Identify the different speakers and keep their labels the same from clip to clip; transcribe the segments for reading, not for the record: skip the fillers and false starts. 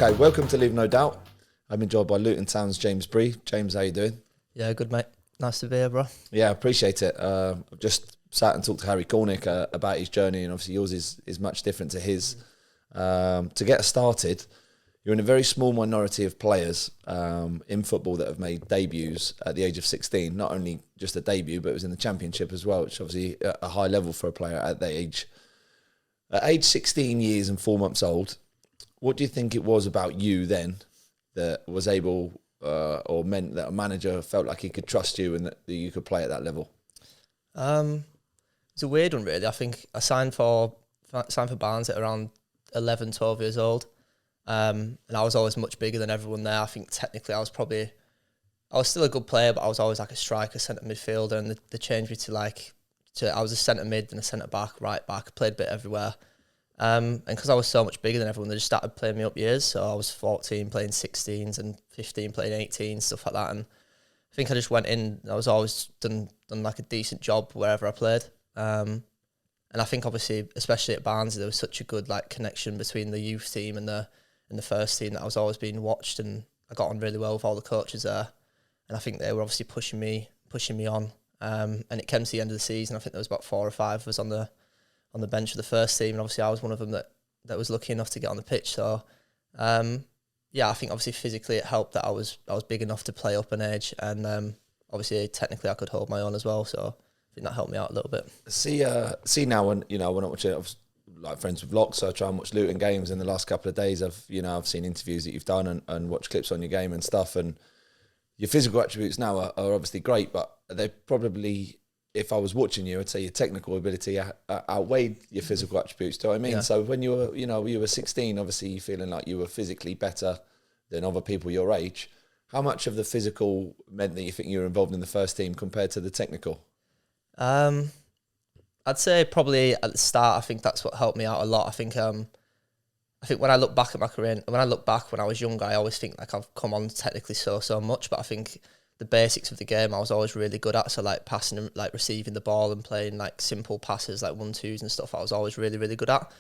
Speaker 1: Okay, welcome to Leave No Doubt. I'm joined by Luton Town's James Bree. James, how you doing?
Speaker 2: Yeah, good, mate. Nice to be here, bro.
Speaker 1: Yeah, I appreciate it. I've just sat and talked to Harry Cornick about his journey, and obviously yours is much different to his. To get us started, you're in a very small minority of players in football that have made debuts at the age of 16. Not only just a debut, but it was in the Championship as well, which is obviously a high level for a player at that age. At age 16 years and 4 months old, what do you think it was about you then that was able or meant that a manager felt like he could trust you and that you could play at that level?
Speaker 2: It's a weird one, really. I think I signed for Barnsley at around 11, 12 years old. And I was always much bigger than everyone there. I think technically I was still a good player, but I was always like a striker, centre midfielder, and they changed me I was a centre mid and a centre back, right back. I played a bit everywhere. And because I was so much bigger than everyone, they just started playing me up years. So I was 14 playing 16s and 15 playing 18s, stuff like that. And I think I just went in. I was always done like a decent job wherever I played. And I think obviously, especially at Barnsley, there was such a good like connection between the youth team and the first team that I was always being watched, and I got on really well with all the coaches there. And I think they were obviously pushing me on. And it came to the end of the season. I think there was about 4 or 5 of us on the bench of the first team, and obviously I was one of them that was lucky enough to get on the pitch. So yeah, I think obviously physically it helped that I was big enough to play up an age, and obviously technically I could hold my own as well. So I think that helped me out a little bit.
Speaker 1: See now when when I watch it, I was like friends with Locke, so I try and watch Luton games. In the last couple of days, I've seen interviews that you've done and watched clips on your game and stuff. And your physical attributes now are obviously great, but they probably, if I was watching you, I'd say your technical ability outweighed your physical attributes. Do you know what I mean?
Speaker 2: Yeah.
Speaker 1: So when you were 16, obviously you feeling like you were physically better than other people your age. How much of the physical meant that you think you were involved in the first team compared to the technical?
Speaker 2: I'd say probably at the start, I think that's what helped me out a lot. I think when I look back at my career, when I was younger, I always think like I've come on technically so much, but I think the basics of the game I was always really good at. So like passing and like receiving the ball and playing like simple passes like 1-2s and stuff, I was always really, really good at,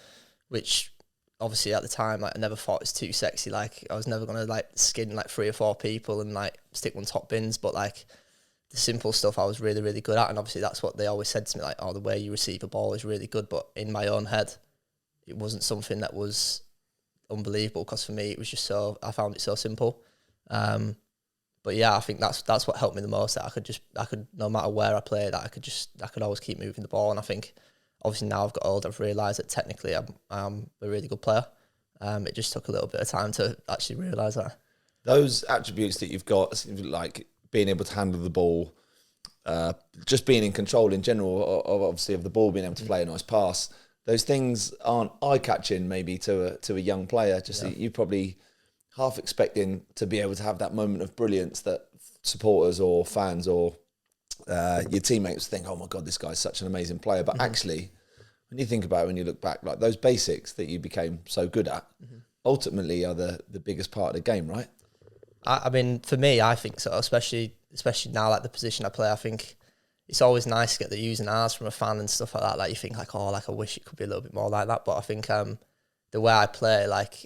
Speaker 2: which obviously at the time like I never thought it was too sexy. Like I was never gonna like skin like 3 or 4 people and like stick one top bins, but like the simple stuff I was really, really good at. And obviously that's what they always said to me, like, oh, the way you receive a ball is really good. But in my own head, it wasn't something that was unbelievable, because for me it was just I found it so simple. But yeah, I think that's what helped me the most, that I could no matter where I played, I could always keep moving the ball. And I think obviously now I've got older, I've realised that technically I'm a really good player. It just took a little bit of time to actually realise that.
Speaker 1: Those attributes that you've got, like being able to handle the ball, just being in control in general, obviously of the ball, being able to play a nice pass, those things aren't eye-catching maybe to a young player. Just you probably half expecting to be able to have that moment of brilliance that supporters or fans or your teammates think, oh my God, this guy's such an amazing player. But actually, when you think about it, when you look back, like those basics that you became so good at, ultimately are the biggest part of the game, right?
Speaker 2: I mean, for me, I think so, especially now, like the position I play. I think it's always nice to get the U's and R's from a fan and stuff like that. Like you think like, oh, like I wish it could be a little bit more like that. But I think the way I play, like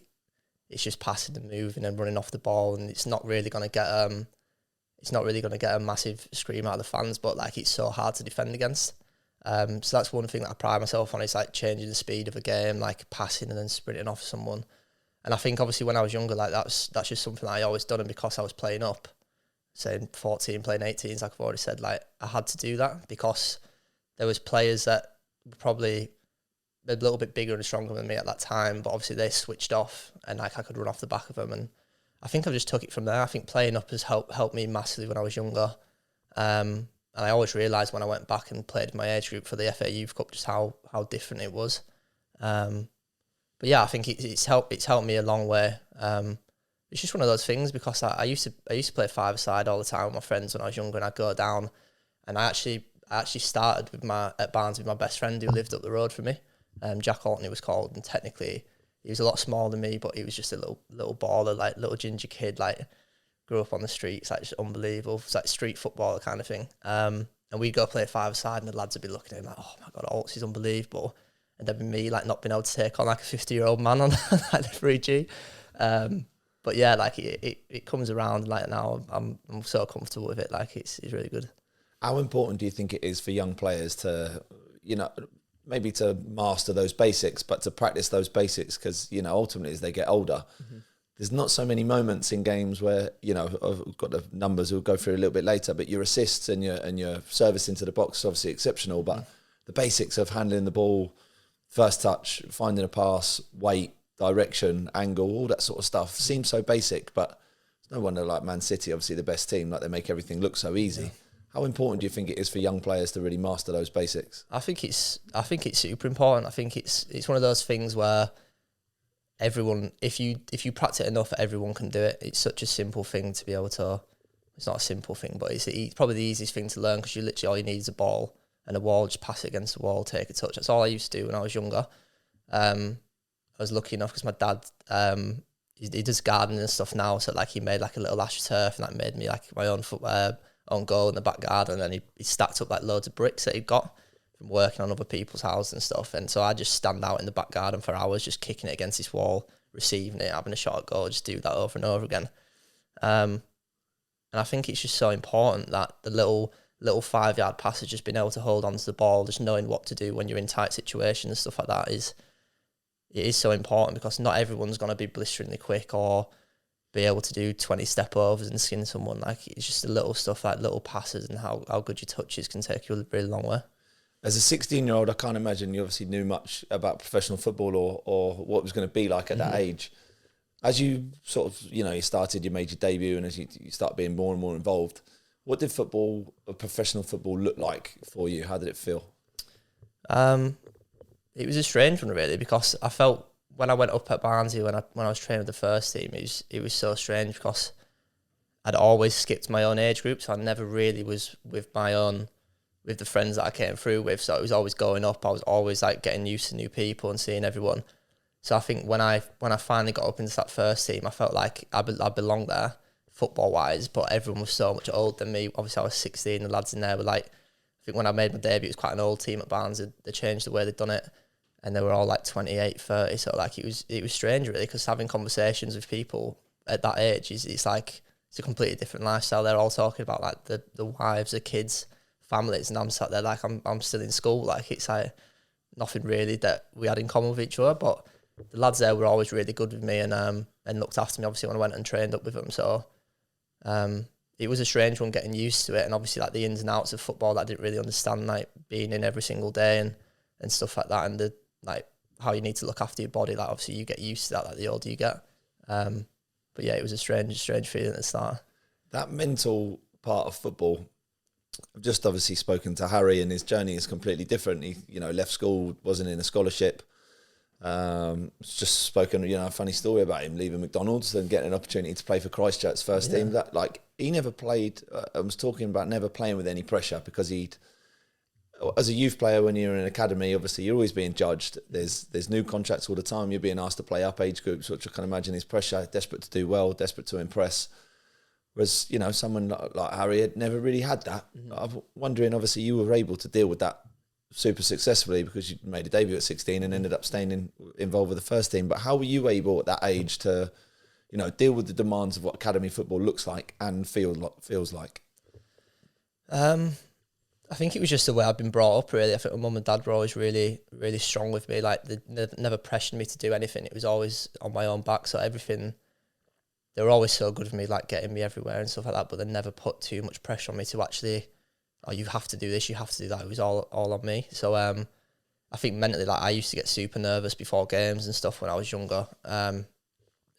Speaker 2: it's just passing and moving and running off the ball, and it's not really gonna get a massive scream out of the fans. But like it's so hard to defend against. So that's one thing that I pride myself on, is like changing the speed of a game, like passing and then sprinting off someone. And I think obviously when I was younger, like that's just something that I always done, and because I was playing up, saying 14, playing 18s, like I've already said, like I had to do that because there was players that were probably a little bit bigger and stronger than me at that time, but obviously they switched off and like I could run off the back of them. And I think I've just took it from there. I think playing up has helped me massively when I was younger. And I always realised when I went back and played my age group for the FA Youth Cup just how different it was. But yeah, I think it's helped me a long way. It's just one of those things, because I used to play 5-a-side all the time with my friends when I was younger, and I'd go down, and I actually started at Barnes with my best friend who lived up the road from me. Jack Alton he was called, and technically he was a lot smaller than me, but he was just a little baller, like little ginger kid, like grew up on the streets, like just unbelievable. It's like street footballer kind of thing. And we'd go play 5-a-side, and the lads would be looking at him like, oh my God, Alts, he's unbelievable. And then me like not being able to take on like a 50-year-old man on like the 3G. But yeah, like it comes around. Like now, I'm so comfortable with it. Like it's really good.
Speaker 1: How important do you think it is for young players to, maybe to master those basics, but to practice those basics? Because, ultimately as they get older, there's not so many moments in games where, I've got the numbers we'll go through a little bit later, but your assists and your service into the box is obviously exceptional, but the basics of handling the ball, first touch, finding a pass, weight, direction, angle, all that sort of stuff seems so basic, but it's no wonder like Man City, obviously the best team, like they make everything look so easy. Yeah. How important do you think it is for young players to really master those basics?
Speaker 2: I think it's super important. I think it's one of those things where everyone, if you practice it enough, everyone can do it. It's such a simple thing to be able to. It's not a simple thing, but it's probably the easiest thing to learn because you literally all you need is a ball and a wall. Just pass it against the wall, take a touch. That's all I used to do when I was younger. I was lucky enough because my dad, he does gardening and stuff now, so like he made like a little astroturf and that made me like my own goal in the back garden, and he stacked up like loads of bricks that he'd got from working on other people's houses and stuff. And so I just stand out in the back garden for hours, just kicking it against this wall, receiving it, having a shot at goal, just do that over and over again. And I think it's just so important that the little 5-yard passes, just being able to hold onto the ball, just knowing what to do when you're in tight situations and stuff like that it is so important, because not everyone's going to be blisteringly quick or be able to do 20 step overs and skin someone. Like it's just the little stuff, like little passes and how good your touches can take you a really long way.
Speaker 1: As a 16-year-old, I can't imagine you obviously knew much about professional football or what it was going to be like at that age. As you sort of, you started, you made your debut, and as you start being more and more involved, what did professional football look like for you? How did it feel?
Speaker 2: It was a strange one really, because I felt when I went up at Barnsley, when I was training with the first team, it was so strange because I'd always skipped my own age group, so I never really was with the friends that I came through with. So it was always going up. I was always like getting used to new people and seeing everyone. So I think when I finally got up into that first team, I felt like I belonged there football wise, but everyone was so much older than me. Obviously I was 16, the lads in there were like, I think when I made my debut, it was quite an old team at Barnsley. They changed the way they'd done it, and they were all like 28, 30. So like it was strange really, because having conversations with people at that age it's like it's a completely different lifestyle. They're all talking about like the wives, the kids, families, and I'm sat there like I'm still in school. Like it's like nothing really that we had in common with each other. But the lads there were always really good with me and looked after me, obviously, when I went and trained up with them. So it was a strange one getting used to it, and obviously like the ins and outs of football that I didn't really understand, like being in every single day and stuff like that, and the like how you need to look after your body. Like obviously you get used to that like the older you get. But yeah, it was a strange feeling at the start.
Speaker 1: That mental part of football, I've just obviously spoken to Harry, and his journey is completely different. He, left school, wasn't in a scholarship. Just spoken, a funny story about him leaving McDonald's and getting an opportunity to play for Christchurch's first team. That like he never played. I was talking about never playing with any pressure, because as a youth player, when you're in an academy, obviously you're always being judged. There's new contracts all the time. You're being asked to play up age groups, which I can imagine is pressure. Desperate to do well, desperate to impress. Whereas, someone like Harry had never really had that. I'm wondering, obviously, you were able to deal with that super successfully because you made a debut at 16 and ended up staying involved with the first team. But how were you able at that age to, deal with the demands of what academy football looks like and feels like?
Speaker 2: I think it was just the way I've been brought up, really. I think my mum and dad were always really, really strong with me. Like, they never pressured me to do anything. It was always on my own back. So everything... They were always so good with me, like getting me everywhere and stuff like that, but they never put too much pressure on me to actually, you have to do this, you have to do that. It was all on me. So I think mentally, like I used to get super nervous before games and stuff when I was younger,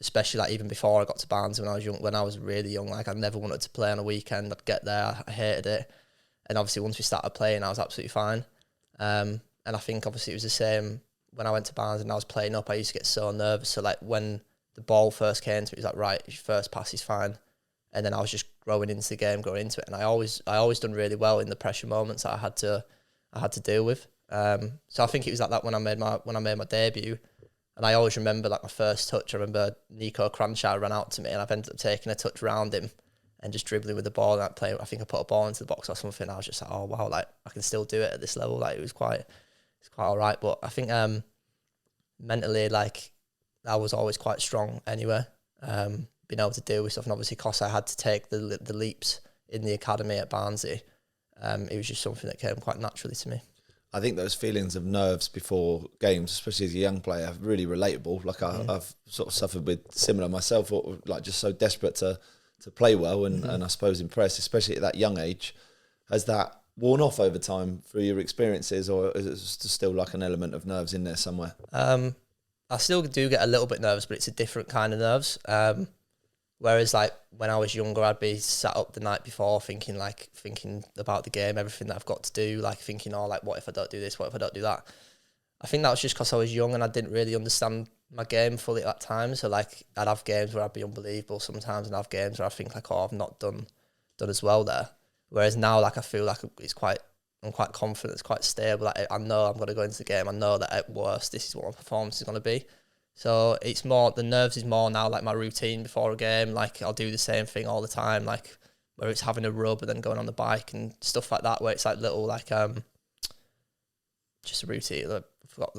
Speaker 2: especially like even before I got to Barnes when I was really young. Like I never wanted to play on a weekend. I'd get there, I hated it. And obviously once we started playing, I was absolutely fine. And I think obviously it was the same when I went to Barnes and I was playing up. I used to get so nervous. So like when the ball first came to me, it was like, right, your first pass is fine. And then I was just growing into the game, growing into it. And I always done really well in the pressure moments that I had to deal with. So I think it was like that when I made my debut. And I always remember like my first touch. I remember Nico Cranchar ran out to me and I've ended up taking a touch around him and just dribbling with the ball and like playing. I think I put a ball into the box or something. I was just like, oh wow, like I can still do it at this level. Like it's quite all right. But I think mentally, like I was always quite strong anyway. Being able to deal with stuff, and obviously because I had to take the leaps in the academy at Barnsley, it was just something that came quite naturally to me.
Speaker 1: I think those feelings of nerves before games, especially as a young player, are really relatable. Like I've sort of suffered with similar myself, or like just so desperate to play well and I suppose impress, especially at that young age. Has that worn off over time through your experiences, or is it still like an element of nerves in there somewhere?
Speaker 2: I still do get a little bit nervous, but it's a different kind of nerves. Whereas like when I was younger, I'd be sat up the night before thinking about the game, everything that I've got to do, like thinking, oh, like what if I don't do this? What if I don't do that? I think that was just because I was young and I didn't really understand my game fully at that time. So like I'd have games where I'd be unbelievable sometimes, and I'd have games where I think like, oh, I've not done as well there. Whereas now, like I feel like I'm quite confident, it's quite stable. Like I know I'm going to go into the game. I know that at worst, this is what my performance is going to be. So it's more, the nerves is more now like my routine before a game. Like I'll do the same thing all the time, like where it's having a rub and then going on the bike and stuff like that, where it's like little like just a routine. I forgot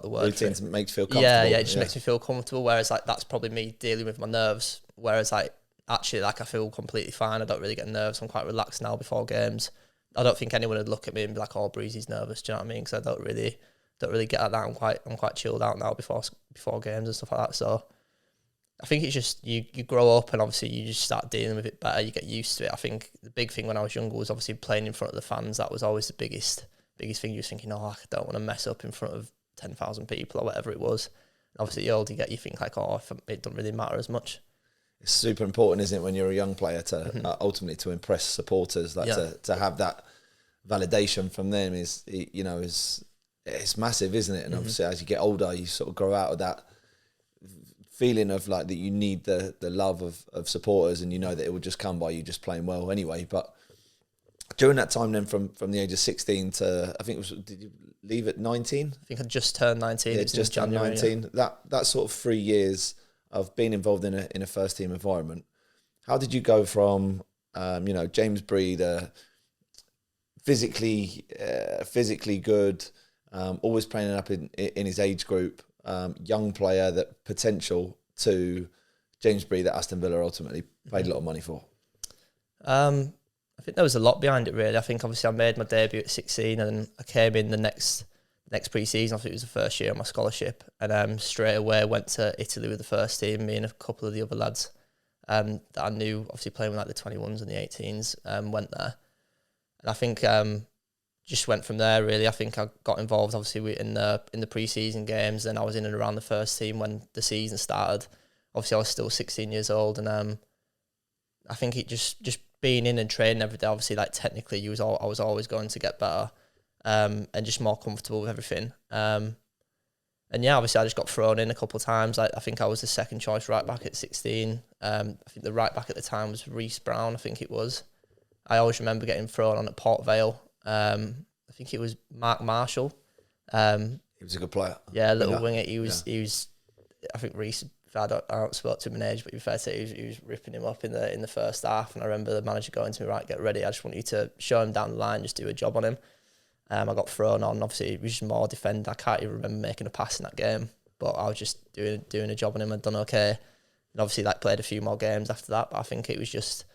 Speaker 2: the word.
Speaker 1: Routines makes you feel comfortable.
Speaker 2: Yeah, it just makes me feel comfortable. Whereas like that's probably me dealing with my nerves. Whereas like actually like I feel completely fine. I don't really get nerves. I'm quite relaxed now before games. I don't think anyone would look at me and be like, "Oh, Breezy's nervous." Do you know what I mean? Because I don't really get at that. I'm quite chilled out now before games and stuff like that. So I think it's just you grow up and obviously you just start dealing with it better. You get used to it. I think the big thing when I was younger was obviously playing in front of the fans. That was always the biggest thing. You was thinking, oh, I don't want to mess up in front of 10,000 people or whatever it was. And obviously the older you get, you think like, oh, it doesn't really matter as much.
Speaker 1: It's super important, isn't it, when you're a young player to ultimately to impress supporters, like to have that validation from them is it's massive, isn't it? And obviously as you get older, you sort of grow out of that feeling of like that you need the love of supporters, and you know that it will just come by you just playing well anyway. But during that time then from the age of 16 to, I think it was, did you leave at 19?
Speaker 2: I think I just turned 19.
Speaker 1: Yeah, just turned 19. Yeah. That sort of 3 years of being involved in a first team environment. How did you go from James Bree, the physically good, always playing up in his age group, young player, that potential, to James Bree that Aston Villa ultimately paid a lot of money for?
Speaker 2: I think there was a lot behind it, really. I think obviously I made my debut at 16 and I came in the next pre-season. I think it was the first year of my scholarship, and straight away went to Italy with the first team. Me and a couple of the other lads that I knew, obviously playing with like the 21s and the 18s, went there. And I think just went from there, really. I think I got involved obviously in the pre-season games, then I was in and around the first team when the season started. Obviously I was still 16 years old, and I think it just being in and training every day, obviously like technically I was always going to get better, and just more comfortable with everything. And yeah, obviously I just got thrown in a couple of times. Like I think I was the second choice right back at 16. I think the right back at the time was Reece Brown, I think it was. I always remember getting thrown on at Port Vale. I think it was Mark Marshall.
Speaker 1: He was a good player.
Speaker 2: Yeah, little winger. He was. I think Reece. I don't spoke to him in age, but you fair to say he was ripping him up in the first half. And I remember the manager going to me, right, get ready. I just want you to show him down the line, just do a job on him. I got thrown on. Obviously, it was just more defend. I can't even remember making a pass in that game, but I was just doing a job on him and done okay. And obviously, like played a few more games after that. But I think it was just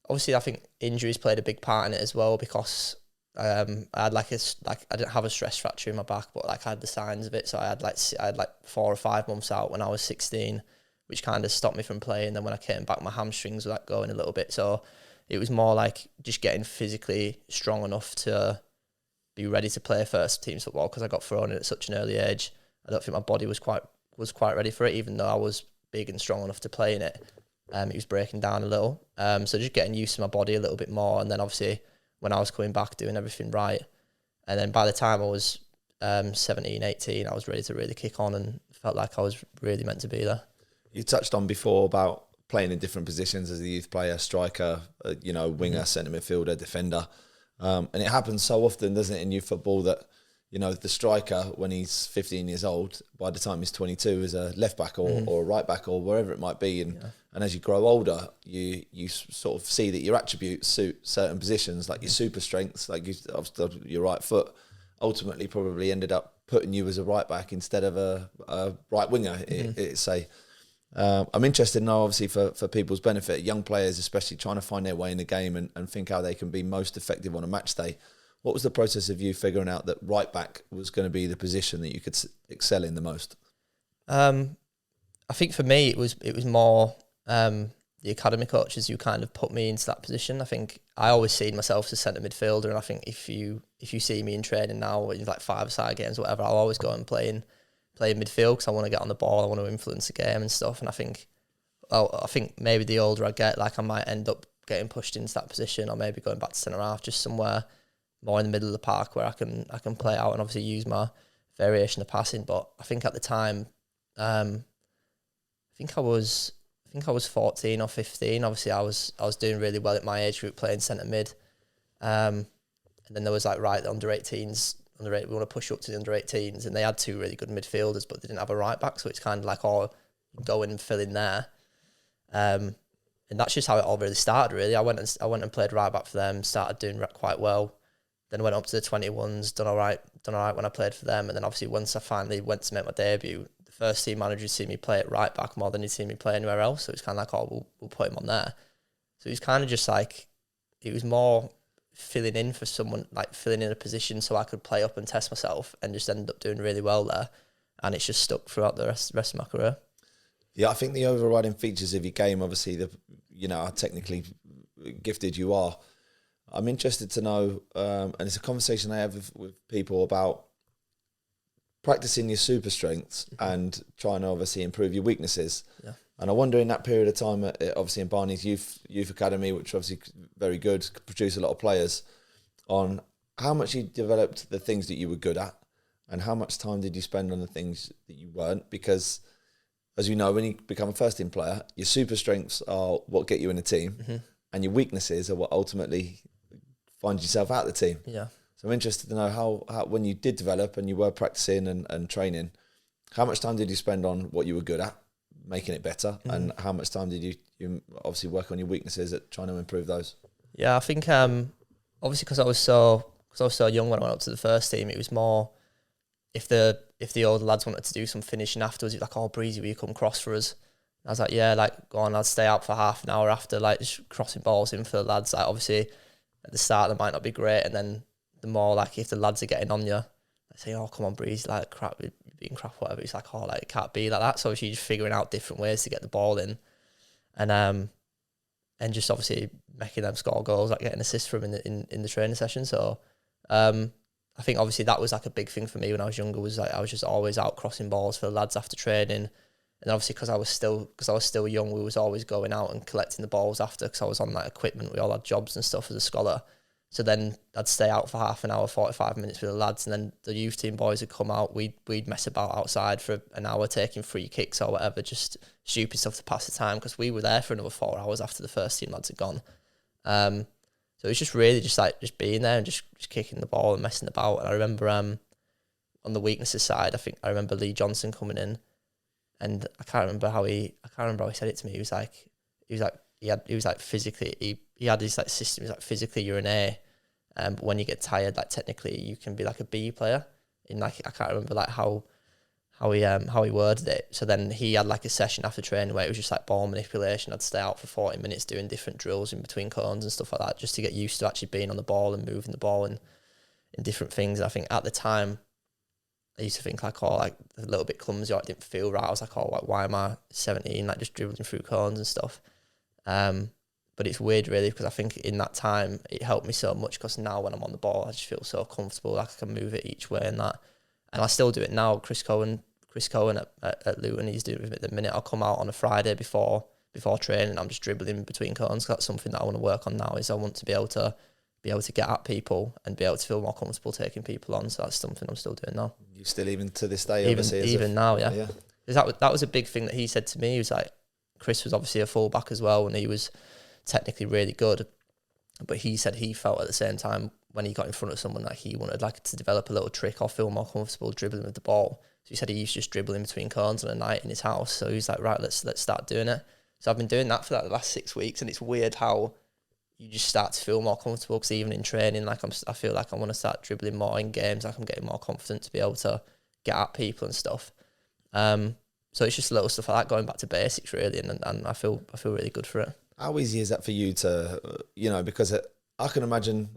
Speaker 2: obviously I think injuries played a big part in it as well, because I had I didn't have a stress fracture in my back, but like I had the signs of it. So I had like 4 or 5 months out when I was 16, which kind of stopped me from playing. Then when I came back, my hamstrings were like going a little bit. So it was more like just getting physically strong enough to be ready to play first team football, because I got thrown in at such an early age. I don't think my body was quite ready for it, even though I was big and strong enough to play in it. It was breaking down a little. So just getting used to my body a little bit more, and then obviously when I was coming back, doing everything right. And then by the time I was 17, 18, I was ready to really kick on and felt like I was really meant to be there. You
Speaker 1: touched on before about playing in different positions as a youth player, striker, winger, centre midfielder, defender. And it happens so often, doesn't it, in youth football that, the striker, when he's 15 years old, by the time he's 22, is a left back or a right back or wherever it might be. And as you grow older, you sort of see that your attributes suit certain positions, like your super strengths, like your right foot ultimately probably ended up putting you as a right back instead of a right winger. I'm interested now, obviously, for people's benefit, young players especially trying to find their way in the game and think how they can be most effective on a match day. What was the process of you figuring out that right back was going to be the position that you could excel in the most?
Speaker 2: I think for me, it was more the academy coaches who kind of put me into that position. I think I always seen myself as a centre midfielder, and I think if you see me in training now, in like 5-a-side games or whatever, I'll always go and play in midfield because I want to get on the ball, I want to influence the game and stuff. And I think maybe the older I get, like I might end up getting pushed into that position, or maybe going back to centre half, just somewhere more in the middle of the park where I can play out and obviously use my variation of passing. But I think at the time, I think I was 14 or 15. Obviously, I was doing really well at my age group playing centre mid, and then there was like the under 18s. We want to push up to the under 18s, and they had 2 really good midfielders, but they didn't have a right back, so it's kind of like go in and fill in there. And that's just how it all really started. Really, I went and played right back for them. Started doing quite well. Then went up to the 21s, done all right when I played for them. And then obviously once I finally went to make my debut, the first team manager would see me play at right back more than he'd seen me play anywhere else. So it's kind of like, we'll put him on there. So it was kind of just like, it was more filling in for someone, like filling in a position so I could play up and test myself, and just ended up doing really well there. And it's just stuck throughout the rest of my career.
Speaker 1: Yeah, I think the overriding features of your game, obviously, how technically gifted you are. I'm interested to know, and it's a conversation I have with people about practicing your super strengths and trying to obviously improve your weaknesses. Yeah. And I wonder, in that period of time, obviously in Barney's youth academy, which obviously very good, produce a lot of players, on how much you developed the things that you were good at, and how much time did you spend on the things that you weren't? Because, as you know, when you become a first team player, your super strengths are what get you in a team, and your weaknesses are what ultimately find yourself out of the team.
Speaker 2: Yeah.
Speaker 1: So I'm interested to know how when you did develop and you were practicing and training, how much time did you spend on what you were good at, making it better, and how much time did you obviously work on your weaknesses at trying to improve those?
Speaker 2: Yeah, I think obviously because I was so young when I went up to the first team, it was more if the older lads wanted to do some finishing afterwards, it was like, "Oh, Breezy, will you come cross for us?" And I was like, "Yeah, like go on." I'd stay out for half an hour after, like just crossing balls in for the lads. Like obviously at the start they might not be great, and then the more like if the lads are getting on you, they say, "Oh, come on, Breeze, like crap, you're being crap, whatever." It's like, "Oh, like it can't be like that." So obviously just figuring out different ways to get the ball in, and just obviously making them score goals, like getting assists from in the training session. So I think obviously that was like a big thing for me when I was younger. Was like I was just always out crossing balls for the lads after training, and obviously because I was still young, we was always going out and collecting the balls after, because I was on that equipment. We all had jobs and stuff as a scholar. So then I'd stay out for half an hour, 45 minutes with the lads, and then the youth team boys would come out. We'd mess about outside for an hour, taking free kicks or whatever, just stupid stuff to pass the time, because we were there for another 4 hours after the first team lads had gone. So it was just really just being there and just kicking the ball and messing about. And I remember on the weaknesses side, I remember Lee Johnson coming in, and I can't remember how he said it to me. He was like physically he had this like system. He was like, physically you're an A, but when you get tired, like technically you can be like a B player. In like I can't remember like how he worded it. So then he had like a session after training where it was just like ball manipulation. I'd stay out for 40 minutes doing different drills in between cones and stuff like that, just to get used to actually being on the ball and moving the ball and in different things. I think at the time I used to think like, oh, like a little bit clumsy, or it didn't feel right. I was like, oh, like, why am I 17, like just dribbling through cones and stuff? But it's weird really, because I think in that time it helped me so much, because now when I'm on the ball I just feel so comfortable, like I can move it each way and that. And I still do it now. Chris Cohen at Luton, he's doing it at the minute. I'll come out on a Friday before training, I'm just dribbling between cones. That's something that I want to work on now, is I want to be able to get at people and be able to feel more comfortable taking people on. So that's something I'm still doing now.
Speaker 1: You still, even to this day,
Speaker 2: even now, yeah. That was a big thing that he said to me. He was like, Chris was obviously a fullback as well, and he was technically really good, but he said he felt at the same time when he got in front of someone, like he wanted like to develop a little trick or feel more comfortable dribbling with the ball. So he said he used to just dribble in between cones on a night in his house. So he's like, right, let's start doing it. So I've been doing that for like the last 6 weeks, and it's weird how you just start to feel more comfortable, because even in training, like I feel like I want to start dribbling more in games. Like I'm getting more confident to be able to get at people and stuff. So it's just little stuff like that, going back to basics really, and I feel really good for it.
Speaker 1: How easy is that for you to, because I can imagine,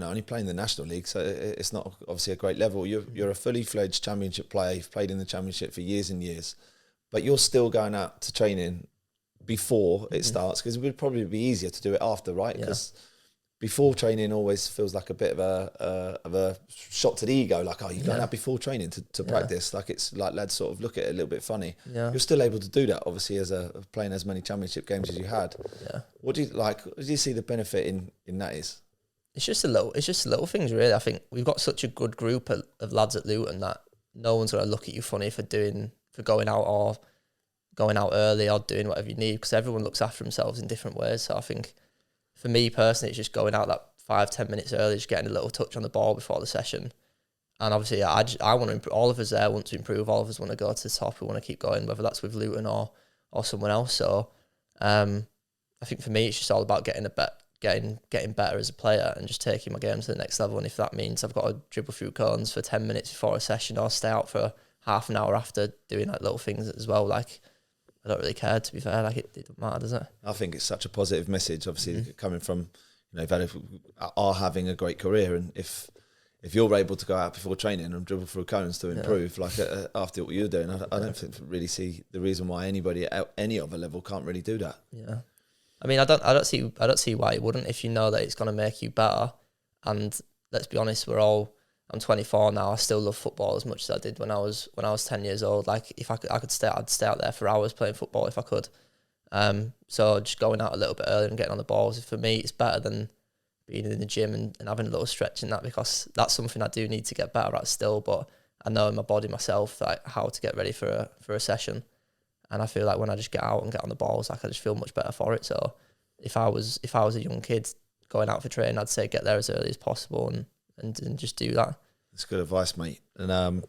Speaker 1: only playing the National League, so it's not obviously a great level. You're a fully fledged Championship player. You've played in the Championship for years and years, but you're still going out to training before it starts, because it would probably be easier to do it after, right? Because before training always feels like a bit of a shot to the ego, like, oh, you're going out before training to practice. Like, it's like lads sort of look at it a little bit funny. Yeah. You're still able to do that, obviously, as playing as many Championship games as you had. Yeah. What do you see the benefit in that is?
Speaker 2: It's just little things, really. I think we've got such a good group of lads at Luton that no one's going to look at you funny for going out or going out early or doing whatever you need, because everyone looks after themselves in different ways. So I think, for me personally, it's just going out that 5-10 minutes early, just getting a little touch on the ball before the session. And obviously, I want to improve. All of us there want to improve. All of us want to go to the top. We want to keep going, whether that's with Luton or someone else. So I think for me, it's just all about getting better as a player and just taking my game to the next level. And if that means I've got to dribble through cones for 10 minutes before a session, or stay out for half an hour after, doing like little things as well, like, I don't really care, to be fair. Like, it doesn't matter, does it?
Speaker 1: I think it's such a positive message, obviously, coming from, are having a great career, and if you're able to go out before training and dribble through cones to improve, like after what you're doing, I don't really see the reason why anybody at any other level can't really do that.
Speaker 2: Yeah, I mean, I don't see why you wouldn't, if you know that it's going to make you better. And let's be honest, I'm 24 now. I still love football as much as I did when I was 10 years old. Like, if I could stay, I'd stay out there for hours playing football if I could. So just going out a little bit earlier and getting on the balls, for me, it's better than being in the gym and having a little stretch in that, because that's something I do need to get better at still. But I know in my body myself, like, how to get ready for a session. And I feel like when I just get out and get on the balls, like, I just feel much better for it. So if I was a young kid going out for training, I'd say get there as early as possible and just do that.
Speaker 1: That's good advice, mate. And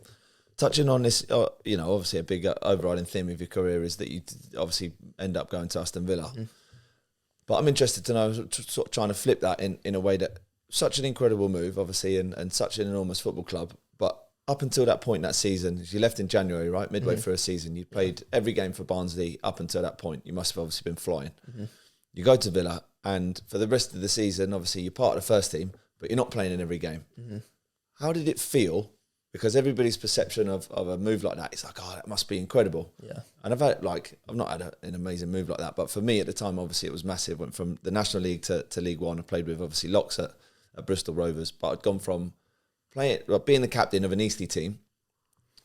Speaker 1: touching on this, obviously a big overriding theme of your career is that you obviously end up going to Aston Villa. But I'm interested to know, sort of trying to flip that in a way that, such an incredible move, obviously, and such an enormous football club. But up until that point that season, you left in January, right? Midway through a season, you played every game for Barnsley up until that point. You must have obviously been flying. You go to Villa, and for the rest of the season, obviously, you're part of the first team, but you're not playing in every game. How did it feel? Because everybody's perception of a move like that is like, oh, that must be incredible. Yeah. And I've not had an amazing move like that, but for me at the time, obviously, it was massive. Went from the National League to League One. I played with, obviously, Locks at Bristol Rovers, but I'd gone from being the captain of an Eastleigh team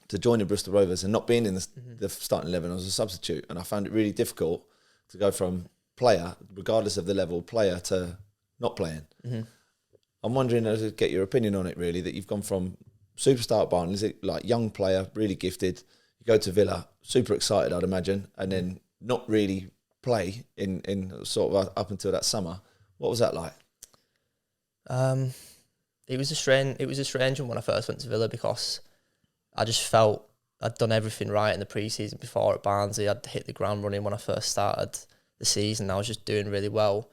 Speaker 1: to joining Bristol Rovers and not being in the starting 11. I was a substitute, and I found it really difficult to go from player, regardless of the level, player to not playing. I'm wondering, to get your opinion on it, really, that you've gone from superstar at Barnsley, is it like young player, really gifted, you go to Villa, super excited, I'd imagine, and then not really play in sort of up until that summer. What was that like?
Speaker 2: It was a strange one when I first went to Villa, because I just felt I'd done everything right in the pre-season before at Barnsley. I'd hit the ground running when I first started the season. I was just doing really well.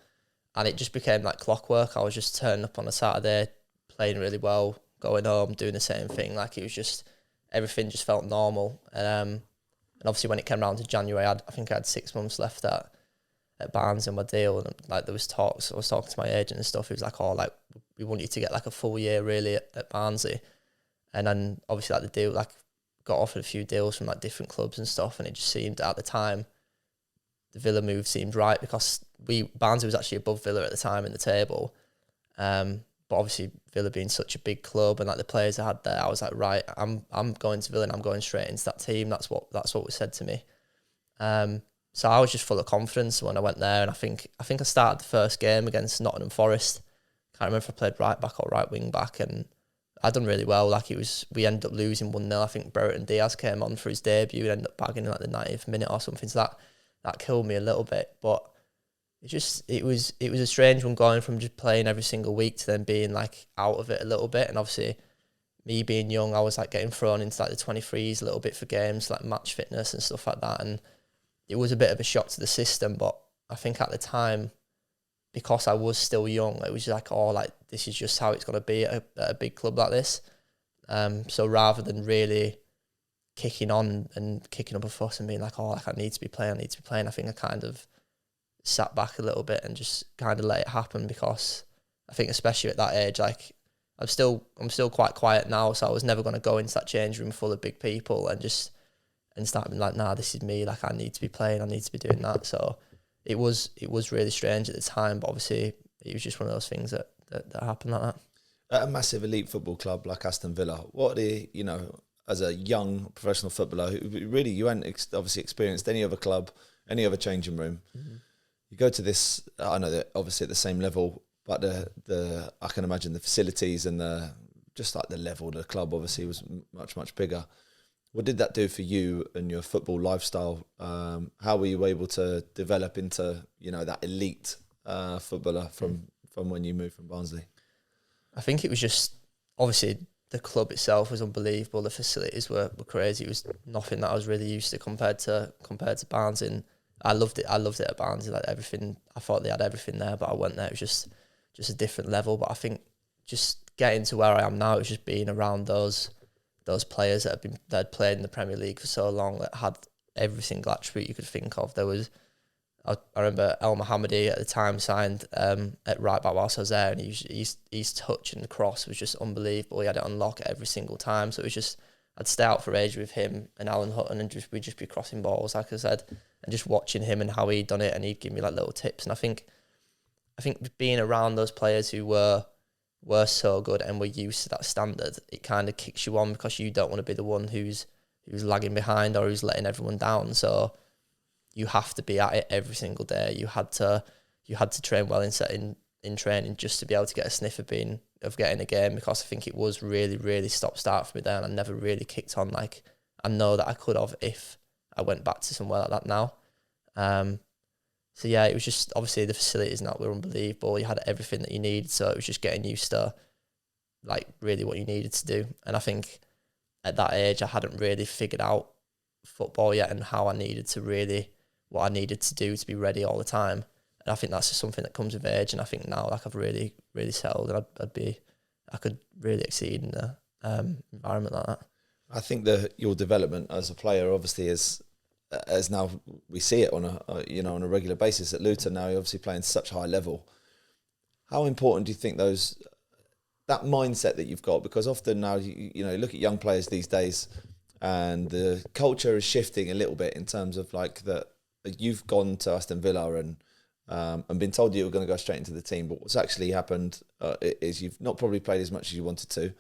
Speaker 2: And it just became like clockwork. I was just turning up on a Saturday, playing really well, going home, doing the same thing. Like, it was just, everything just felt normal. And obviously when it came around to January, I think I had 6 months left at Barnes in my deal. And like, there was talks, I was talking to my agent and stuff. It was like, oh, like, we want you to get like a full year really at Barnsley. And then obviously, like, the deal, like, got offered a few deals from like different clubs and stuff. And it just seemed at the time, the Villa move seemed right, because Barnsley was actually above Villa at the time in the table. But obviously, Villa being such a big club and like the players I had there, I was like, right, I'm going to Villa and I'm going straight into that team. That's what was said to me. So I was just full of confidence when I went there, and I think I started the first game against Nottingham Forest. Can't remember if I played right back or right wing back, and I done really well. Like, we ended up losing 1-0. I think Brereton Diaz came on for his debut and ended up bagging in like the 90th minute or something. So that killed me a little bit, but it was a strange one, going from just playing every single week to then being like out of it a little bit. And obviously, me being young, I was like getting thrown into like the 23s a little bit for games like match fitness and stuff like that, and it was a bit of a shock to the system. But I think at the time, because I was still young, it was like, oh, like, this is just how it's going to be at a big club like this. So rather than really kicking on and kicking up a fuss and being like, oh, like I need to be playing. I think I kind of sat back a little bit and just kind of let it happen, because I think especially at that age, like I'm still quite quiet now, so I was never going to go into that change room full of big people and start being like, nah, this is me, like I need to be playing, I need to be doing that. So it was really strange at the time, but obviously it was just one of those things that happened like that.
Speaker 1: At a massive elite football club like Aston Villa, what as a young professional footballer who really you hadn't obviously experienced any other club, any other changing room, you go to this, I know that obviously at the same level, but the I can imagine the facilities and the level of the club obviously was much, much bigger. What did that do for you and your football lifestyle? How were you able to develop into, that elite footballer from when you moved from Barnsley?
Speaker 2: I think it was just, obviously the club itself was unbelievable. The facilities were crazy. It was nothing that I was really used to compared to Barnsley. And I loved it at Barnsley, like everything. I thought they had everything there, but I went there, it was just a different level. But I think just getting to where I am now, it was just being around those players that had played in the Premier League for so long, that had every single attribute you could think of. There was, I remember El Mohammadi at the time signed at right back whilst I was there, and his touch and cross was just unbelievable. He had it on lock every single time. So it was just, I'd stay out for ages with him and Alan Hutton, and we'd just be crossing balls, like I said, and just watching him and how he'd done it, and he'd give me like little tips. And I think being around those players who were so good and were used to that standard, it kind of kicks you on, because you don't want to be the one who's lagging behind or who's letting everyone down. So you have to be at it every single day. You had to train well in training just to be able to get a sniff of getting a game, because I think it was really, really stop-start for me there, and I never really kicked on like I know that I could have if I went back to somewhere like that now. So yeah, it was just, obviously the facilities now were unbelievable. You had everything that you needed, so it was just getting used to like really what you needed to do. And I think at that age I hadn't really figured out football yet, and how what I needed to do to be ready all the time. And I think that's just something that comes with age. And I think now, like, I've really, really settled, and I could really exceed in an environment like that.
Speaker 1: I think that your development as a player obviously is, as now we see it on a regular basis at Luton. Now you're obviously playing such high level. How important do you think that mindset that you've got? Because often now you look at young players these days, and the culture is shifting a little bit in terms of like that you've gone to Aston Villa and been told you were going to go straight into the team, but what's actually happened is you've not probably played as much as you wanted to,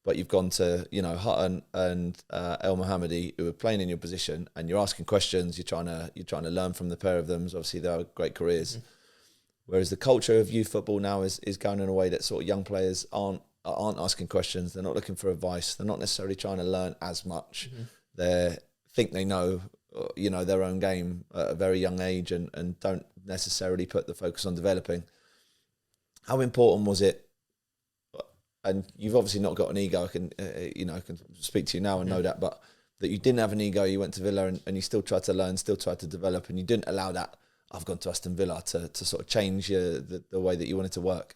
Speaker 1: but you've gone to Hutton and El Mohammadi, who are playing in your position, and you're asking questions. You're trying to learn from the pair of them. Obviously, they have great careers. Whereas the culture of youth football now is going in a way that sort of young players aren't asking questions. They're not looking for advice. They're not necessarily trying to learn as much. They think they know their own game at a very young age, and don't necessarily put the focus on developing. How important was it? And you've obviously not got an ego. I can speak to you now and know that, but that you didn't have an ego. You went to Villa and you still tried to learn, still tried to develop, and you didn't allow that. I've gone to Aston Villa to sort of change the way that you wanted to work.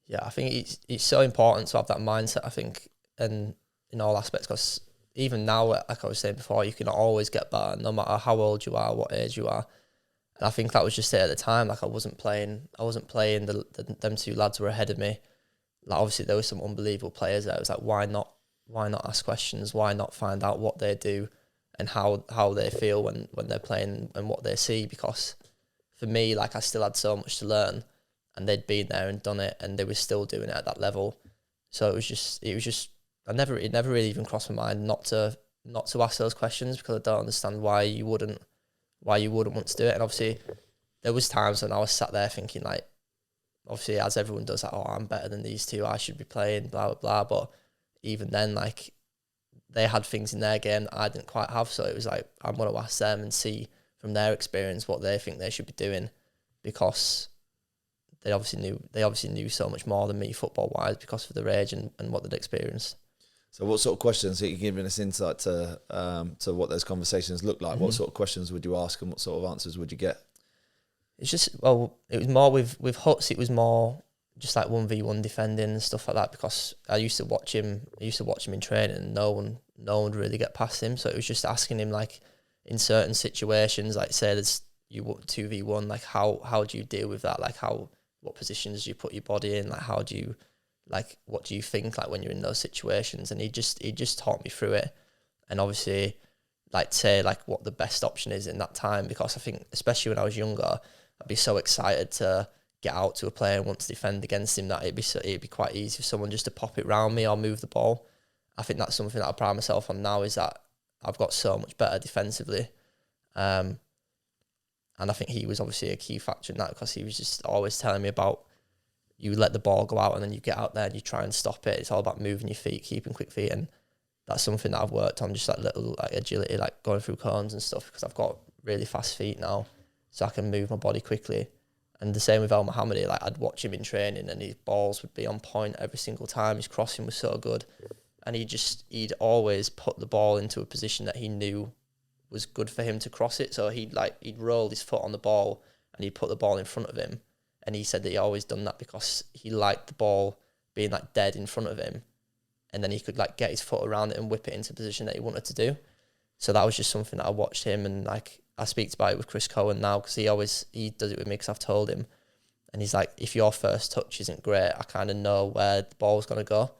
Speaker 2: Yeah, I think it's so important to have that mindset, I think, and in all aspects, because even now, like I was saying before, you can always get better, no matter how old you are, what age you are. And I think that was just it at the time. Like I wasn't playing. Them two lads were ahead of me. Like obviously there were some unbelievable players there. It was like, why not ask questions? Why not find out what they do and how they feel when they're playing and what they see? Because for me, like I still had so much to learn, and they'd been there and done it, and they were still doing it at that level. So it was just it never really even crossed my mind not to ask those questions, because I don't understand why you wouldn't want to do it. And obviously there was times when I was sat there thinking, like, obviously as everyone does, like, oh, I'm better than these two, I should be playing, blah blah blah. But even then, like, they had things in their game that I didn't quite have, so it was like, I'm going to ask them and see from their experience what they think they should be doing, because they obviously knew so much more than me football wise because of their age and what they'd experienced. So
Speaker 1: what sort of questions, are you giving us insight to what those conversations look like? What sort of questions would you ask, and what sort of answers would you get?
Speaker 2: It's just, well, it was more with Huts, it was more just like 1v1 defending and stuff like that, because I used to watch him in training, and no no one would really get past him. So it was just asking him, like, in certain situations, like say there's you 2v1, like how do you deal with that? Like what positions do you put your body in? Like how do you, like, what do you think, like, when you're in those situations? And he just taught me through it. And obviously, like, say, like, what the best option is in that time, because I think, especially when I was younger, I'd be so excited to get out to a player and want to defend against him that it'd be quite easy for someone just to pop it round me or move the ball. I think that's something that I pride myself on now, is that I've got so much better defensively. And I think he was obviously a key factor in that, because he was just always telling me about, you let the ball go out and then you get out there and you try and stop it. It's all about moving your feet, keeping quick feet. And that's something that I've worked on, just like little, like, agility, like going through cones and stuff, because I've got really fast feet now, so I can move my body quickly. And the same with El Mohammadi, like, I'd watch him in training and his balls would be on point every single time. His crossing was so good. And he'd always put the ball into a position that he knew was good for him to cross it. So he'd roll his foot on the ball and he'd put the ball in front of him. And he said that he always done that because he liked the ball being, like, dead in front of him. And then he could, like, get his foot around it and whip it into a position that he wanted to do. So that was just something that I watched him, and, like, I speak about it with Chris Cohen now, because he does it with me, because I've told him. And he's like, if your first touch isn't great, I kind of know where the ball's going to go.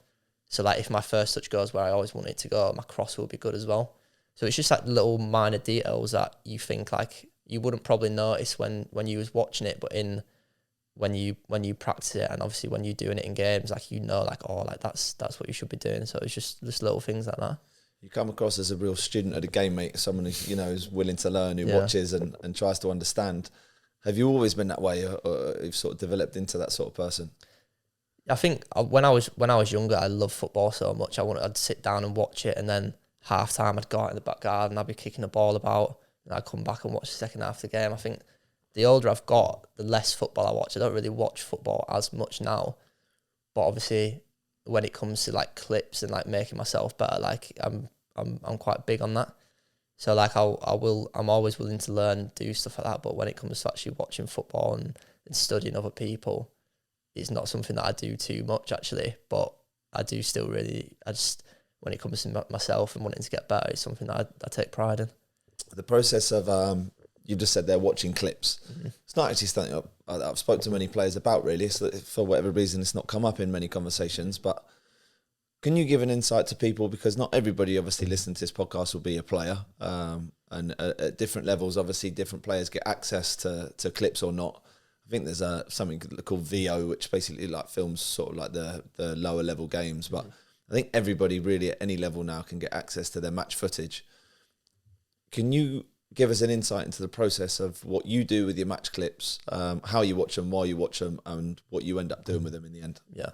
Speaker 2: So, like, if my first touch goes where I always want it to go, my cross will be good as well. So it's just, like, little minor details that you think, like, you wouldn't probably notice when you was watching it, but when you practice it, and obviously when you're doing it in games, like, you know, like, oh, like, that's what you should be doing. So it's just little things like that.
Speaker 1: You come across as a real student of the game, mate, someone who, you know, is willing to learn, who watches and tries to understand. Have you always been that way, or you've sort of developed into that sort of person?
Speaker 2: I think when I was younger, I loved football so much. I'd sit down and watch it, and then half time I'd go out in the back garden, I'd be kicking the ball about, and I'd come back and watch the second half of the game. I think the older I've got, the less football I watch. I don't really watch football as much now, but obviously when it comes to, like, clips and, like, making myself better, like, I'm quite big on that. So, like, I'm always willing to learn and do stuff like that. But when it comes to actually watching football and studying other people, it's not something that I do too much, actually. But I do still really, when it comes to myself and wanting to get better, it's something that I take pride in.
Speaker 1: The process of, you just said they're watching clips. Mm-hmm. It's not actually something I've spoken to many players about, really. So for whatever reason, it's not come up in many conversations. But can you give an insight to people? Because not everybody obviously listening to this podcast will be a player. And at different levels, obviously, different players get access to clips or not. I think there's something called VO, which basically, like, films sort of like the lower level games. But I think everybody really at any level now can get access to their match footage. Can you give us an insight into the process of what you do with your match clips, how you watch them, why you watch them, and what you end up doing with them in the end?
Speaker 2: Yeah.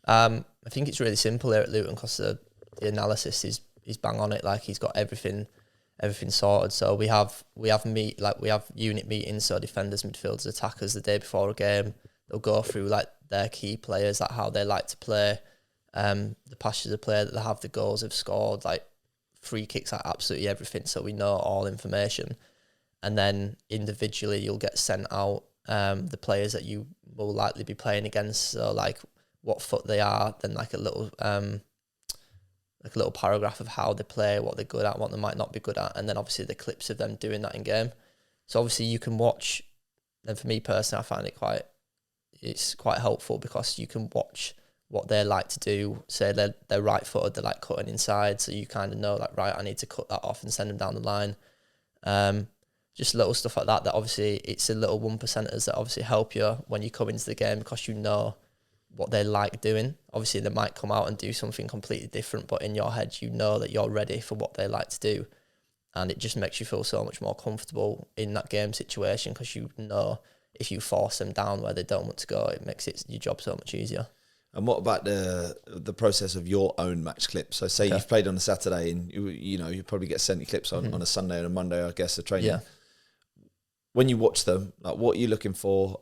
Speaker 2: I think it's really simple here at Luton, because the analysis is bang on it. Like, he's got everything sorted. So we have unit meetings. So defenders, midfielders, attackers, the day before a game, they'll go through, like, their key players, like how they like to play, the passages of play that they have, the goals they've scored, like free kicks, like absolutely everything. So we know all information, and then individually you'll get sent out the players that you will likely be playing against. So, like, what foot they are, then like a little paragraph of how they play, what they're good at, what they might not be good at, and then obviously the clips of them doing that in game. So obviously you can watch, and for me personally, I find it's quite helpful, because you can watch what they like to do. Say they're right footed, they like cutting inside, so you kind of know, like, right, I need to cut that off and send them down the line. Just little stuff like that obviously it's a little 1%ers that obviously help you when you come into the game, because you know what they like doing. Obviously they might come out and do something completely different, but in your head you know that you're ready for what they like to do, and it just makes you feel so much more comfortable in that game situation, because you know if you force them down where they don't want to go, it makes your job so much easier.
Speaker 1: And what about the process of your own match clips? So say you've played on a Saturday, and you probably get sent your clips on a Sunday and a Monday, I guess, of training. Yeah. When you watch them, like, what are you looking for?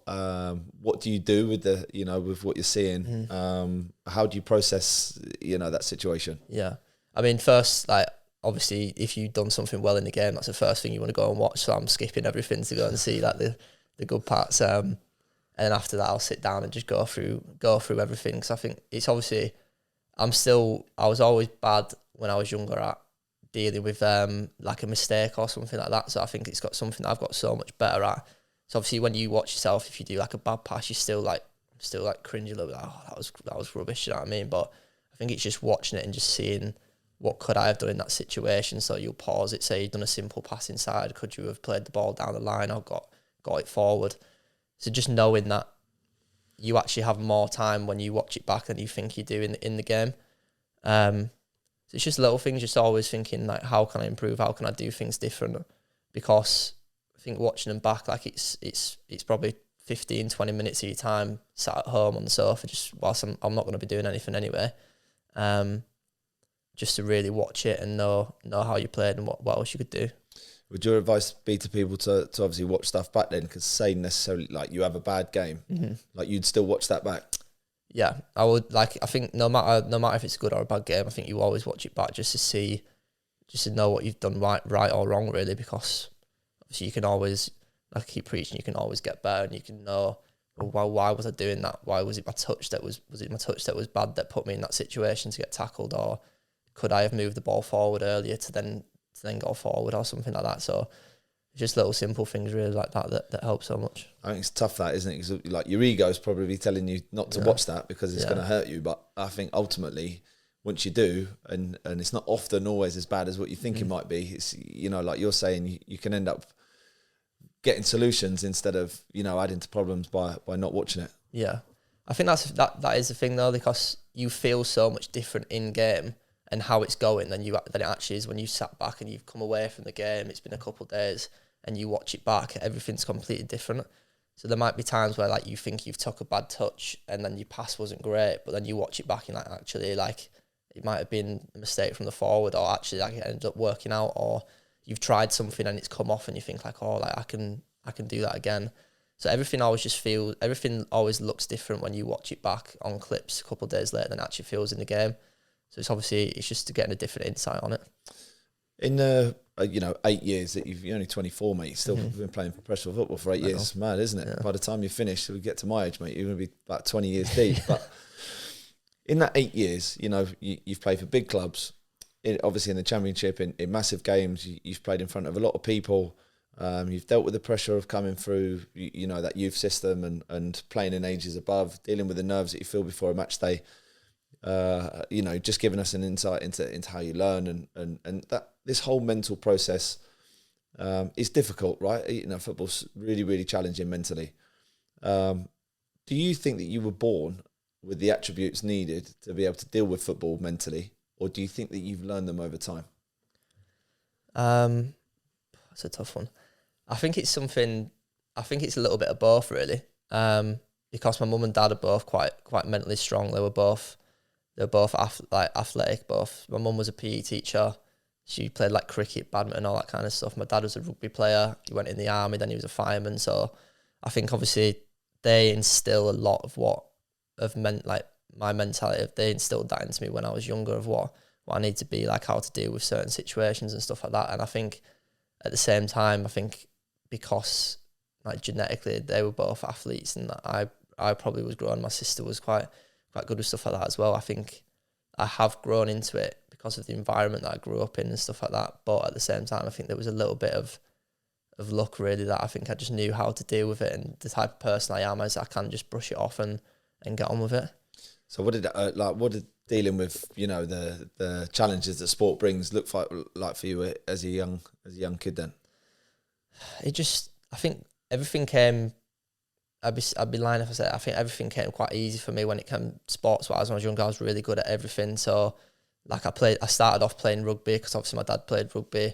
Speaker 1: What do you do with with what you're seeing? How do you process that situation? Yeah,
Speaker 2: I mean, first, like, obviously if you've done something well in the game, that's the first thing you want to go and watch. So I'm skipping everything to go and see, like, the good parts. And then after that, I'll sit down and just go through everything. Because I think it's obviously I was always bad when I was younger at dealing with like a mistake or something like that. So I think it's got something that I've got so much better at. So obviously when you watch yourself, if you do like a bad pass, you still like cringe a little bit, like, oh, that was rubbish, you know what I mean? But I think it's just watching it and just seeing what could I have done in that situation. So you'll pause it, say you've done a simple pass inside, could you have played the ball down the line or got it forward? So just knowing that you actually have more time when you watch it back than you think you do in the game. So it's just little things, just always thinking like, how can I improve? How can I do things different? Because I think watching them back, like it's probably 15, 20 minutes of your time sat at home on the sofa, just whilst I'm not going to be doing anything anyway. Just to really watch it and know how you played and what else you could do.
Speaker 1: Would your advice be to people to obviously watch stuff back then? Because say necessarily like you have a bad game, like you'd still watch that back.
Speaker 2: Yeah, I would. Like, I think no matter if it's a good or a bad game, I think you always watch it back just to know what you've done right or wrong, really. Because obviously you can always, like I keep preaching, you can always get better, and you can know, well, why was I doing that? Why was it my touch that was it my touch that was bad that put me in that situation to get tackled, or could I have moved the ball forward earlier to then go forward or something like that? So just little simple things really like that help so much.
Speaker 1: I think it's tough that, isn't it? Because like your ego's probably telling you not to watch that because it's going to hurt you. But I think ultimately, once you do, and it's not often always as bad as what you think it might be. It's, you know, like you're saying, you can end up getting solutions instead of, you know, adding to problems by not watching it.
Speaker 2: Yeah, I think that is the thing though, because you feel so much different in game and how it's going than it actually is when you sat back and you've come away from the game. It's been a couple of days and you watch it back. Everything's completely different. So there might be times where like you think you've took a bad touch and then your pass wasn't great, but then you watch it back and like actually like it might have been a mistake from the forward, or actually like it ended up working out, or you've tried something and it's come off and you think like, oh, like I can do that again. So everything always looks different when you watch it back on clips a couple of days later than it actually feels in the game. So it's just getting a different insight on it.
Speaker 1: In 8 years that you're only 24, mate, you've still been playing professional football for 8 years. It's mad, isn't it? Yeah. By the time you finish, we get to my age, mate, you're going to be about 20 years deep. But in that 8 years, you know, you've played for big clubs, obviously in the Championship, in massive games. You've played in front of a lot of people. You've dealt with the pressure of coming through, you know, that youth system and playing in ages above, dealing with the nerves that you feel before a match day. You know, just giving us an insight into how you learn and that this whole mental process is difficult, right? You know, football's really, really challenging mentally. Do you think that you were born with the attributes needed to be able to deal with football mentally, or do you think that you've learned them over time?
Speaker 2: That's a tough one. I think it's a little bit of both, really. Because my mum and dad are both quite mentally strong. They were both athletic. My mum was a PE teacher. She played like cricket, badminton, all that kind of stuff. My dad was a rugby player. He went in the army, then he was a fireman. So I think obviously they instill a lot of my mentality. They instilled that into me when I was younger of what I need to be, like how to deal with certain situations and stuff like that. And I think at the same time, I think because like genetically they were both athletes, and I probably was growing. My sister was quite good with stuff like that as well. I think I have grown into it because of the environment that I grew up in and stuff like that. But at the same time, I think there was a little bit of luck really, that I think I just knew how to deal with it, and the type of person I am is I can just brush it off and get on with it. So
Speaker 1: what did dealing with, you know, the challenges that sport brings look like for you as a young kid then?
Speaker 2: I think everything came. I'd be lying if I said I think everything came quite easy for me when it came sports wise. When I was younger, I was really good at everything. So like I started off playing rugby because obviously my dad played rugby.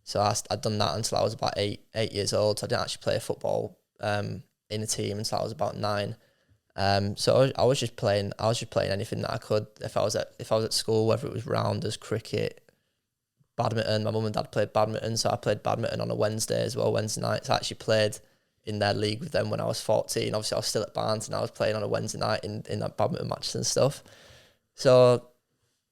Speaker 2: So I'd done that until I was about eight years old. So I didn't actually play football in a team until I was about 9. So I was just playing anything that I could. If I was at school, whether it was rounders, cricket, badminton. My mum and dad played badminton, so I played badminton on a Wednesday as well, Wednesday nights. I actually played in their league with them when I was 14. Obviously, I was still at Barnsley and I was playing on a Wednesday night in that badminton matches and stuff. So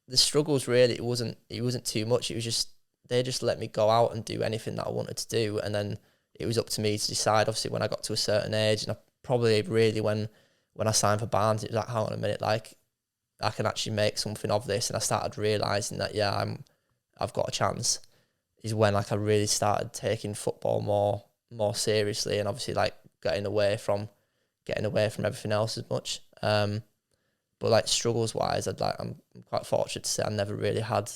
Speaker 2: the struggles really, it wasn't too much. It was just, they just let me go out and do anything that I wanted to do. And then it was up to me to decide, obviously, when I got to a certain age. And I probably really, when I signed for Barnsley, it was like, hang on a minute, like, I can actually make something of this. And I started realising that, I've got a chance, is when like I really started taking football more seriously, and obviously like getting away from everything else as much. But like struggles wise, I'm quite fortunate to say I never really had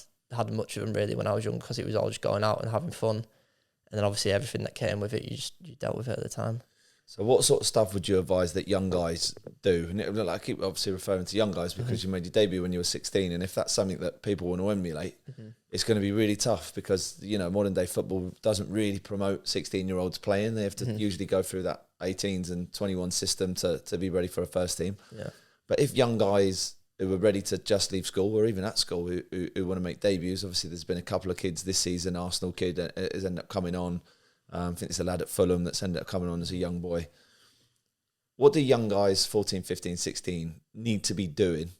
Speaker 2: much of them really when I was young, because it was all just going out and having fun, and then obviously everything that came with it, you dealt with it at the time.
Speaker 1: So what sort of stuff would you advise that young guys do? And I keep obviously referring to young guys because you made your debut when you were 16, and if that's something that people want to emulate, it's going to be really tough, because modern day football doesn't really promote 16-year-olds playing. They have to usually go through that 18s and 21 system to be ready for a first team.
Speaker 2: Yeah.
Speaker 1: But if young guys who are ready to just leave school, or even at school, who want to make debuts, obviously there's been a couple of kids this season. Arsenal kid has ended up coming on. I think there's a lad at Fulham that's ended up coming on as a young boy. What do young guys, 14, 15, 16, need to be doing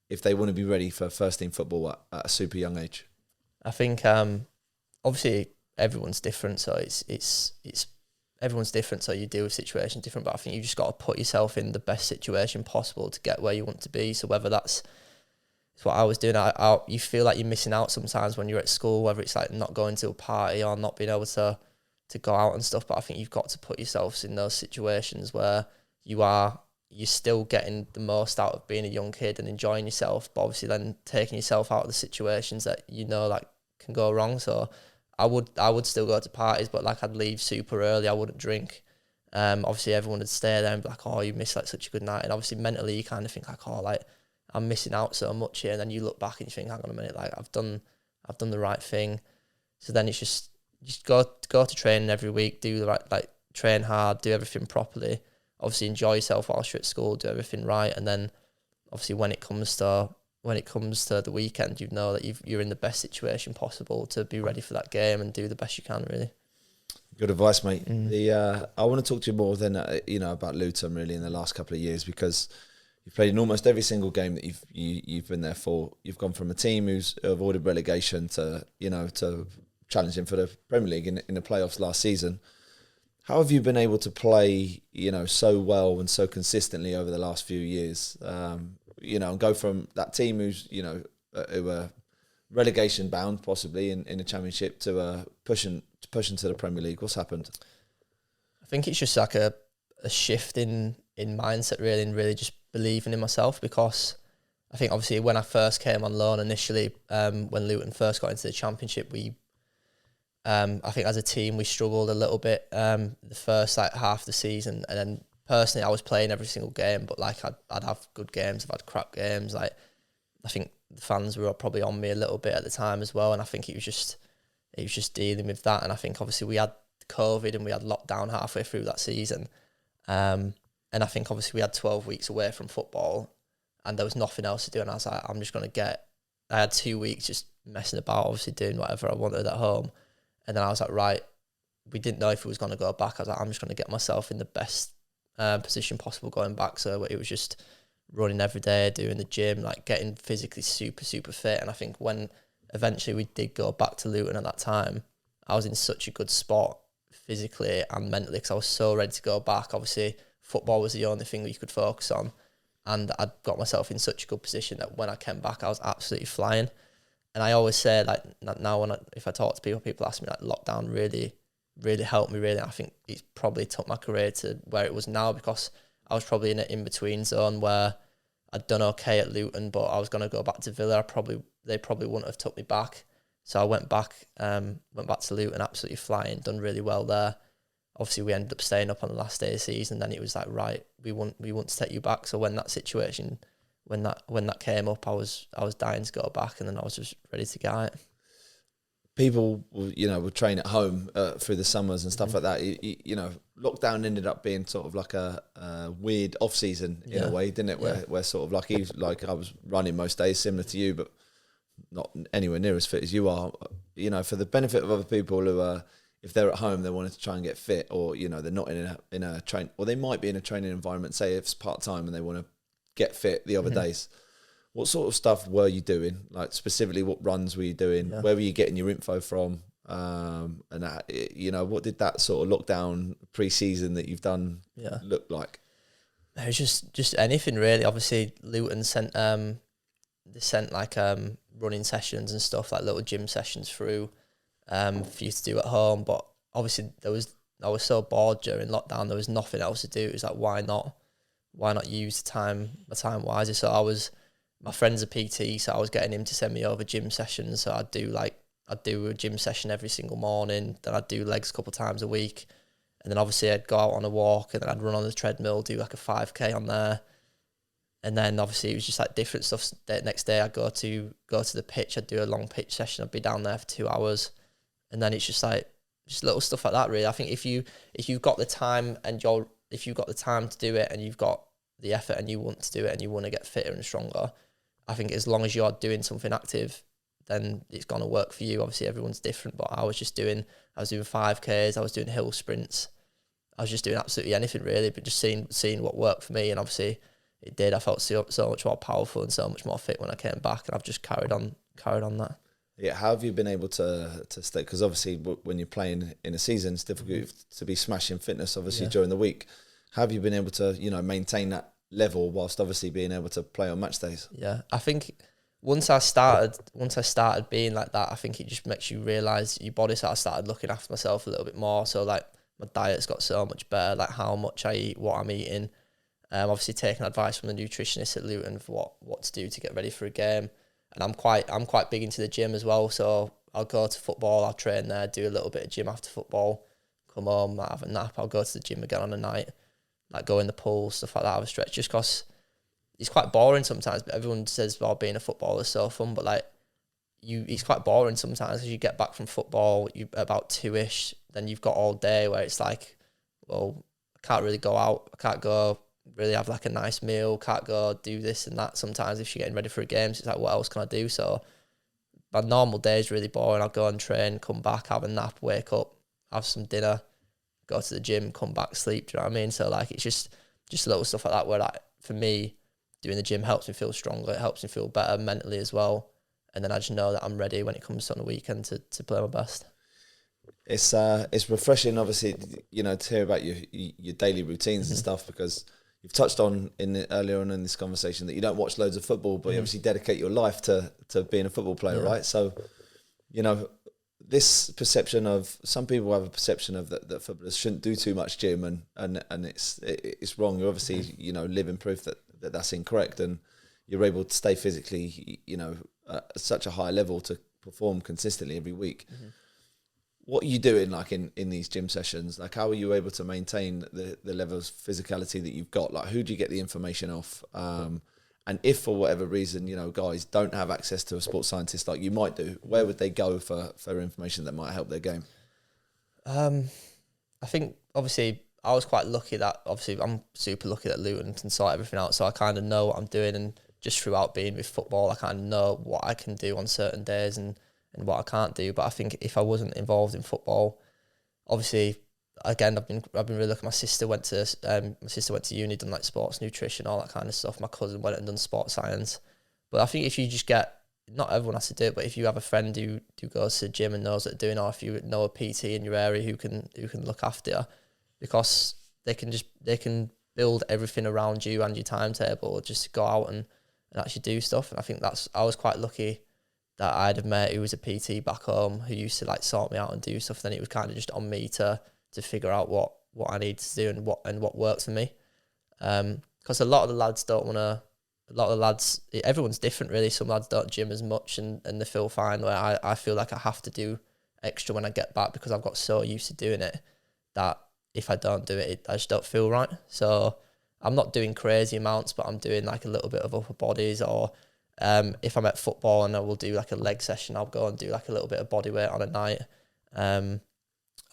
Speaker 1: if they want to be ready for first team football at a super young age?
Speaker 2: I think obviously everyone's different, so it's everyone's different, so you deal with situations different, but I think you just got to put yourself in the best situation possible to get where you want to be. So whether it's what I was doing, you feel like you're missing out sometimes when you're at school, whether it's like not going to a party or not being able to go out and stuff, but I think you've got to put yourselves in those situations where you're still getting the most out of being a young kid and enjoying yourself, but obviously then taking yourself out of the situations that like can go wrong. So I would still go to parties, but like I'd leave super early. I wouldn't drink. Obviously everyone would stay there and be like, oh, you missed like such a good night. And obviously mentally you kind of think like, oh, like I'm missing out so much here. And then you look back and you think, hang on a minute, like I've done the right thing. So then it's just go to training every week, do the right, like train hard, do everything properly. Obviously enjoy yourself whilst you're at school, do everything right. And then obviously when it comes to the weekend, you know that you're in the best situation possible to be ready for that game and do the best you can, really.
Speaker 1: Good advice, mate. I want to talk to you more than about Luton really in the last couple of years, because you've played in almost every single game that you've been there for. You've gone from a team who's avoided relegation to challenging for the Premier League in the playoffs last season. How have you been able to play, so well and so consistently over the last few years? And go from that team who's, who were relegation bound possibly in the Championship to pushing to the Premier League. What's happened?
Speaker 2: I think it's just like a shift in mindset, really, and really just believing in myself, because I think obviously when I first came on loan initially, when Luton first got into the Championship, I think as a team we struggled a little bit the first like half of the season, and then personally I was playing every single game, but like I'd have good games, I've had crap games. Like I think the fans were probably on me a little bit at the time as well, and I think it was just dealing with that. And I think obviously we had COVID and we had lockdown halfway through that season, and I think obviously we had 12 weeks away from football and there was nothing else to do, and I was like, I had 2 weeks just messing about, obviously doing whatever I wanted at home. And then I was like, right, we didn't know if it was going to go back. I was like, I'm just going to get myself in the best position possible going back. So it was just running every day, doing the gym, like getting physically super, super fit. And I think when eventually we did go back to Luton at that time, I was in such a good spot physically and mentally, because I was so ready to go back. Obviously, football was the only thing that you could focus on. And I'd got myself in such a good position that when I came back, I was absolutely flying. And I always say, like, now if I talk to people ask me, like, lockdown really, really helped me, really. I think it probably took my career to where it was now, because I was probably in an in-between zone where I'd done okay at Luton, but I was going to go back to Villa. They probably wouldn't have took me back. So I went back to Luton, absolutely flying, done really well there. Obviously, we ended up staying up on the last day of the season. Then it was like, right, we want to take you back. So when that situation... When that came up, I was dying to go back, and then I was just ready to get it.
Speaker 1: People, would train at home through the summers and stuff like that. Lockdown ended up being sort of like a weird off season in a way, didn't it? Where sort of like I was running most days, similar to you, but not anywhere near as fit as you are. For the benefit of other people who are, if they're at home, they wanted to try and get fit, or they're not in a train, or they might be in a training environment. Say if it's part time and they want to get fit the other days. What sort of stuff were you doing? Like specifically, what runs were you doing? Yeah. Where were you getting your info from? And what did that sort of lockdown pre-season that you've done look like? It
Speaker 2: was just anything really. Obviously, Luton sent like running sessions and stuff, like little gym sessions through for you to do at home. But obviously I was so bored during lockdown, there was nothing else to do. It was like, why not use my time wisely? So my friend's a PT, so I was getting him to send me over gym sessions. So I'd do a gym session every single morning, then I'd do legs a couple of times a week. And then obviously I'd go out on a walk, and then I'd run on the treadmill, do like a 5K on there. And then obviously it was just like different stuff. The next day I'd go to the pitch, I'd do a long pitch session, I'd be down there for 2 hours. And then it's just little stuff like that, really. I think if you've got the time if you've got the time to do it, and you've got the effort and you want to do it and you want to get fitter and stronger, I think as long as you're doing something active, then it's going to work for you. Obviously everyone's different, but I was doing 5Ks, I was doing hill sprints, I was just doing absolutely anything really, but just seeing what worked for me. And obviously it did. I felt so much more powerful and so much more fit when I came back, and I've just carried on that.
Speaker 1: Yeah, how have you been able to stay? Because obviously, when you're playing in a season, it's difficult to be smashing fitness. Obviously, during the week, how have you been able to maintain that level whilst obviously being able to play on match days?
Speaker 2: Yeah, I think once I started being like that, I think it just makes you realise your body. So I started looking after myself a little bit more. So like my diet's got so much better, like how much I eat, what I'm eating. Obviously taking advice from the nutritionist at Luton for what to do to get ready for a game. And I'm quite big into the gym as well, so I'll go to football, I'll train there, do a little bit of gym after football, come home, I'll have a nap, I'll go to the gym again on a night, like go in the pool, stuff like that, have a stretch, just because it's quite boring sometimes. But everyone says, well, being a footballer is so fun, but like it's quite boring sometimes, because you get back from football, you about 2ish, then you've got all day where it's like, well, I can't really go out, I can't go really have like a nice meal, can't go do this and that sometimes if you're getting ready for a game. So it's like, what else can I do? So my normal day is really boring. I'll go and train, come back, have a nap, wake up, have some dinner, go to the gym, come back, sleep. Do you know what I mean? So like it's just little stuff like that where, like, for me, doing the gym helps me feel stronger, it helps me feel better mentally as well. And then I just know that I'm ready when it comes on the weekend to play my best.
Speaker 1: It's refreshing, obviously, to hear about your daily routines and stuff, because you've touched on earlier on in this conversation that you don't watch loads of football, but you obviously dedicate your life to being a football player, right? So, this perception of, some people have a perception of that footballers shouldn't do too much gym, and it's wrong. You obviously living proof that that's incorrect, and you're able to stay physically at such a high level to perform consistently every week. What are you doing, like, in these gym sessions? Like, how are you able to maintain the level of physicality that you've got? Like, who do you get the information off? And if for whatever reason, guys don't have access to a sports scientist like you might do, where would they go for information that might help their game?
Speaker 2: I think, obviously, I was quite lucky that, obviously, I'm super lucky that Luton can sort everything out. So I kind of know what I'm doing, and just throughout being with football, I kind of know what I can do on certain days and what I can't do. But I think if I wasn't involved in football, obviously, again, I've been really lucky. My sister went to uni, done like sports nutrition, all that kind of stuff. My cousin went and done sports science. But I think if you just not everyone has to do it, but if you have a friend who goes to the gym and knows what they're doing, or if you know a PT in your area who can look after you, because they can build everything around you and your timetable, just to go out and actually do stuff. And I think I was quite lucky that I'd have met who was a PT back home who used to like sort me out and do stuff. Then it was kind of just on me to figure out what I need to do and what works for me. Because a lot of the lads everyone's different really. Some lads don't gym as much and they feel fine, where I feel like I have to do extra when I get back, because I've got so used to doing it that if I don't do it, I just don't feel right. So I'm not doing crazy amounts, but I'm doing like a little bit of upper bodies, or if I'm at football and I will do like a leg session, I'll go and do like a little bit of body weight on a night.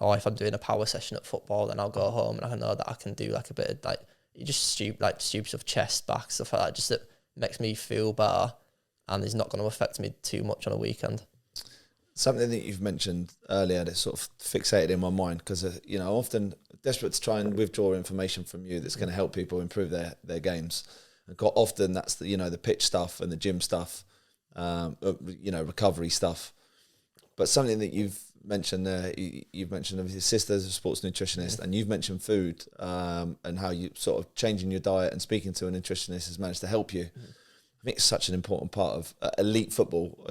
Speaker 2: Or if I'm doing a power session at football, then I'll go home and I know that I can do like a bit of like stupid stuff, chest, back, stuff like that, just that makes me feel better and is not going to affect me too much on a weekend.
Speaker 1: Something that you've mentioned earlier that sort of fixated in my mind, because often desperate to try and withdraw information from you that's going to help people improve their games. And quite often that's the pitch stuff and the gym stuff, recovery stuff. But something that you've mentioned there, you've mentioned of your sister's a sports nutritionist, and you've mentioned food and how you sort of changing your diet and speaking to a nutritionist has managed to help you. I I think it's such an important part of elite football.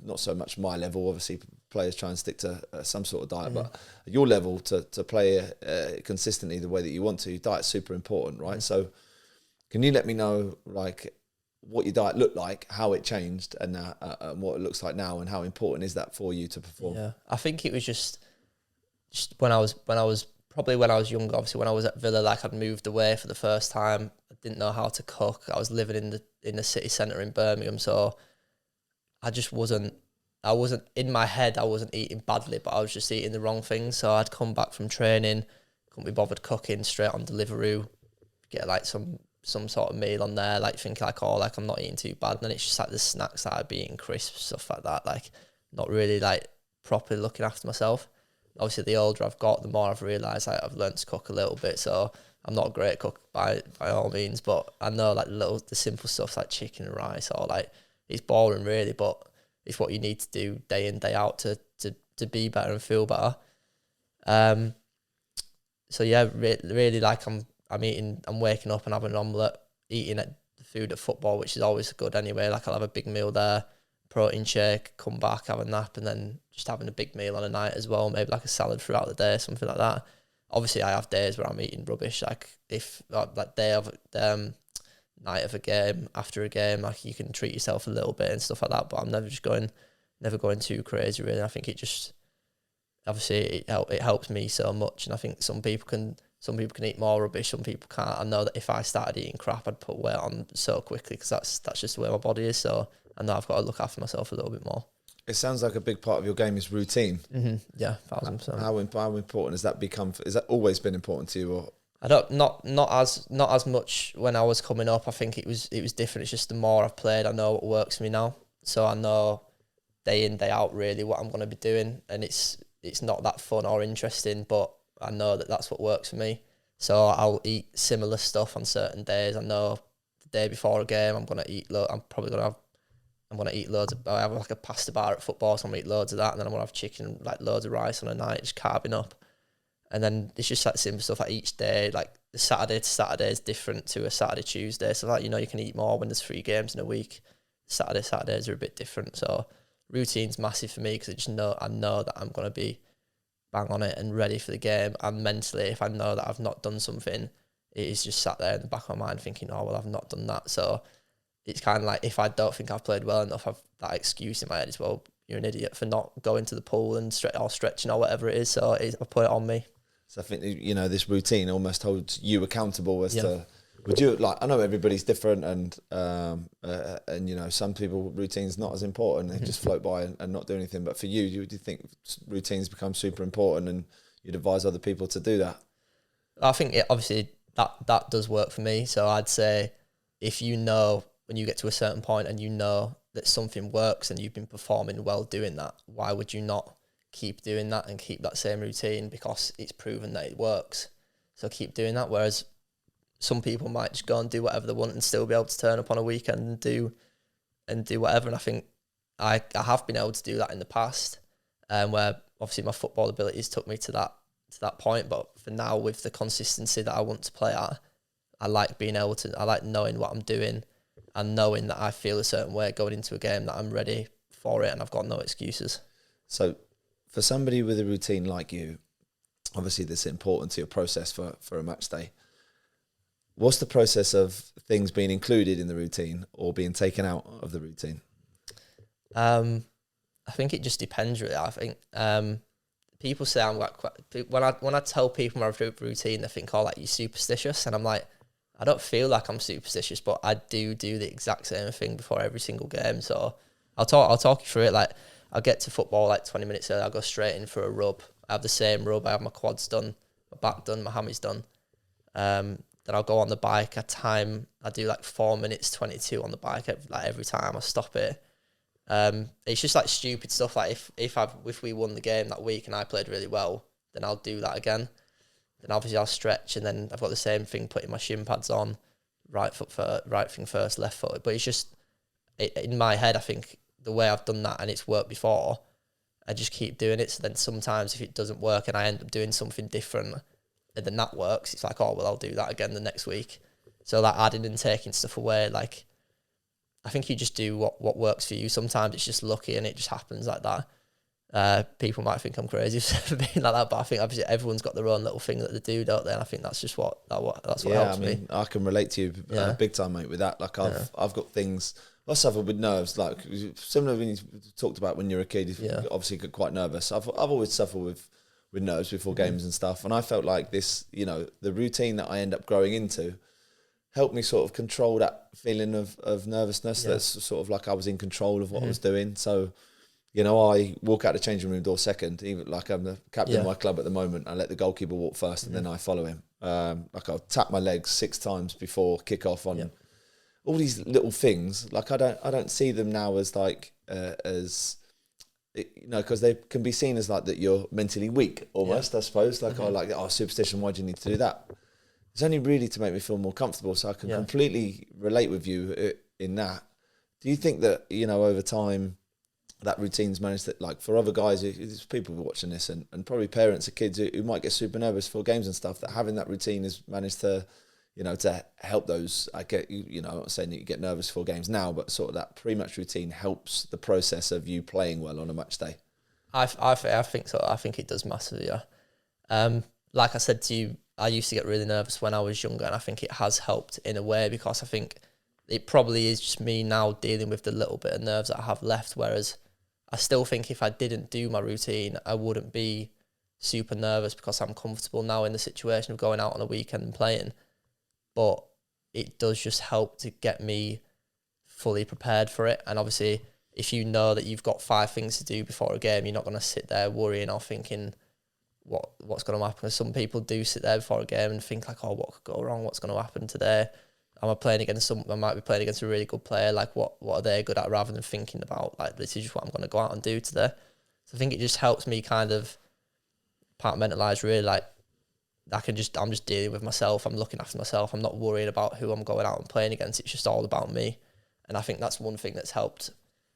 Speaker 1: Not so much my level. Obviously, players try and stick to some sort of diet, but at your level, to play consistently the way that you want to, diet's super important, right? So, can you let me know like what your diet looked like, how it changed, and what it looks like now, and how important is that for you to perform?
Speaker 2: Yeah, I think it was just when I was younger. Obviously, when I was at Villa, like I'd moved away for the first time. I didn't know how to cook. I was living in the city centre in Birmingham, so I wasn't in my head. I wasn't eating badly, but I was just eating the wrong things. So I'd come back from training, couldn't be bothered cooking, straight on Deliveroo, get like some sort of meal on there, like think like, oh, like I'm not eating too bad. And then it's just like the snacks that I'd be eating, crisps, stuff like that, like not really like properly looking after myself. Obviously, the older I've got, the more I've realised like, I've learned to cook a little bit. So I'm not a great cook by all means, but I know like the simple stuff like chicken and rice, or like it's boring really, but it's what you need to do day in, day out to be better and feel better. So yeah, really like I'm waking up and having an omelette, eating the food at football, which is always good anyway. Like I'll have a big meal there, protein shake, come back, have a nap, and then just having a big meal on a night as well. Maybe like a salad throughout the day, something like that. Obviously, I have days where I'm eating rubbish. Like if like day of night of a game, after a game, like you can treat yourself a little bit and stuff like that. But I'm never going too crazy really. I think it just obviously it helps me so much, and I think some people can eat more rubbish, some people can't. I know that if I started eating crap, I'd put weight on so quickly because that's just the way my body is. So I know I've got to look after myself a little bit more.
Speaker 1: It sounds like a big part of your game is routine.
Speaker 2: Mm-hmm. Yeah, 1,000%.
Speaker 1: How important has that become? Has that always been important to you, or?
Speaker 2: I don't not as much when I was coming up. I think it was different. It's just the more I've played, I know what works for me now. So I know day in, day out really what I'm going to be doing, and it's not that fun or interesting, but I know that that's what works for me. So I'll eat similar stuff on certain days. I know the day before a game I'm going to eat I'm going to eat loads of, I have like a pasta bar at football, so I'm going to eat loads of that, and then I'm going to have chicken, like loads of rice on a night, just carving up. And then it's just like simple stuff like each day, like the Saturday to Saturday is different to a Saturday, Tuesday. So like, you can eat more when there's 3 games in a week. Saturdays are a bit different. So routine's massive for me because I know that I'm going to be bang on it and ready for the game. And mentally, if I know that I've not done something, it is just sat there in the back of my mind thinking, oh, well, I've not done that. So it's kind of like if I don't think I've played well enough, I've that excuse in my head as well. You're an idiot for not going to the pool and stretching or whatever it is. So I put it on me.
Speaker 1: So I think this routine almost holds you accountable as to. Would you I know everybody's different, and some people routine's not as important. They just float by and not do anything. But for you, do you think routines become super important, and you'd advise other people to do that?
Speaker 2: I think obviously that does work for me. So I'd say if when you get to a certain point and you know that something works and you've been performing well doing that, why would you not keep doing that and keep that same routine because it's proven that it works? So keep doing that. Whereas some people might just go and do whatever they want and still be able to turn up on a weekend and do whatever. And I think I have been able to do that in the past, where obviously my football abilities took me to that point. But for now, with the consistency that I want to play at, I like knowing what I'm doing and knowing that I feel a certain way going into a game, that I'm ready for it and I've got no excuses.
Speaker 1: So for somebody with a routine like you, obviously this is important to your process for a match day. What's the process of things being included in the routine or being taken out of the routine?
Speaker 2: I think it just depends really. I think people say I'm like, when I tell people my routine, they think, oh, like you're superstitious, and I'm like, I don't feel like I'm superstitious, but I do the exact same thing before every single game. So I'll talk you through it. Like I'll get to football like 20 minutes early. I'll go straight in for a rub. I have the same rub. I have my quads done, my back done, my hammies done. Then I'll go on the bike. I do like 4 minutes 22 on the bike every time I stop it. It's just like stupid stuff. Like if we won the game that week and I played really well, then I'll do that again. Then obviously I'll stretch, and then I've got the same thing, putting my shin pads on, right thing first, left foot. But it's just in my head, I think the way I've done that and it's worked before, I just keep doing it. So then sometimes if it doesn't work and I end up doing something different, and then that works, it's like, oh well, I'll do that again the next week. So like adding and taking stuff away, like I think you just do what works for you. Sometimes it's just lucky and it just happens like that. People might think I'm crazy for being like that, but I think obviously everyone's got their own little thing that they do, don't they? And I think that's just what helps me.
Speaker 1: I can relate to you big time, mate, with that. Like I've got things. I suffer with nerves, like similar when you talked about when you're a kid. You obviously get quite nervous. I've always suffered with nerves before games and stuff, and I felt like this, the routine that I end up growing into helped me sort of control that feeling of nervousness. That's sort of like I was in control of what I was doing. So, I walk out the changing room door second, even like I'm the captain of my club at the moment. I let the goalkeeper walk first and then I follow him. Like I'll tap my legs 6 times before kick off on all these little things. Like I don't see them now as like, because they can be seen as like that you're mentally weak almost, I suppose. Like, superstition, why do you need to do that? It's only really to make me feel more comfortable, so I can completely relate with you in that. Do you think that, over time, that routine's managed to, like, for other guys, there's people watching this and probably parents of kids who might get super nervous for games and stuff, that having that routine has managed to, to help those, I'm not saying that you get nervous for games now, but sort of that pre-match routine helps the process of you playing well on a match day?
Speaker 2: I think so. I think it does massively, like I said to you, I used to get really nervous when I was younger, and I think it has helped in a way, because I think it probably is just me now dealing with the little bit of nerves that I have left, whereas I still think if I didn't do my routine, I wouldn't be super nervous, because I'm comfortable now in the situation of going out on a weekend and playing. But it does just help to get me fully prepared for it. And obviously, if you know that you've got 5 things to do before a game, you're not going to sit there worrying or thinking what's going to happen. Because some people do sit there before a game and think like, what could go wrong? What's going to happen today? I might be playing against a really good player. Like, what are they good at? Rather than thinking about, like, this is just what I'm going to go out and do today. So I think it just helps me kind of compartmentalise, really. Like, I'm just dealing with myself. I'm looking after myself. I'm not worrying about who I'm going out and playing against. It's just all about me. And I think that's one thing that's helped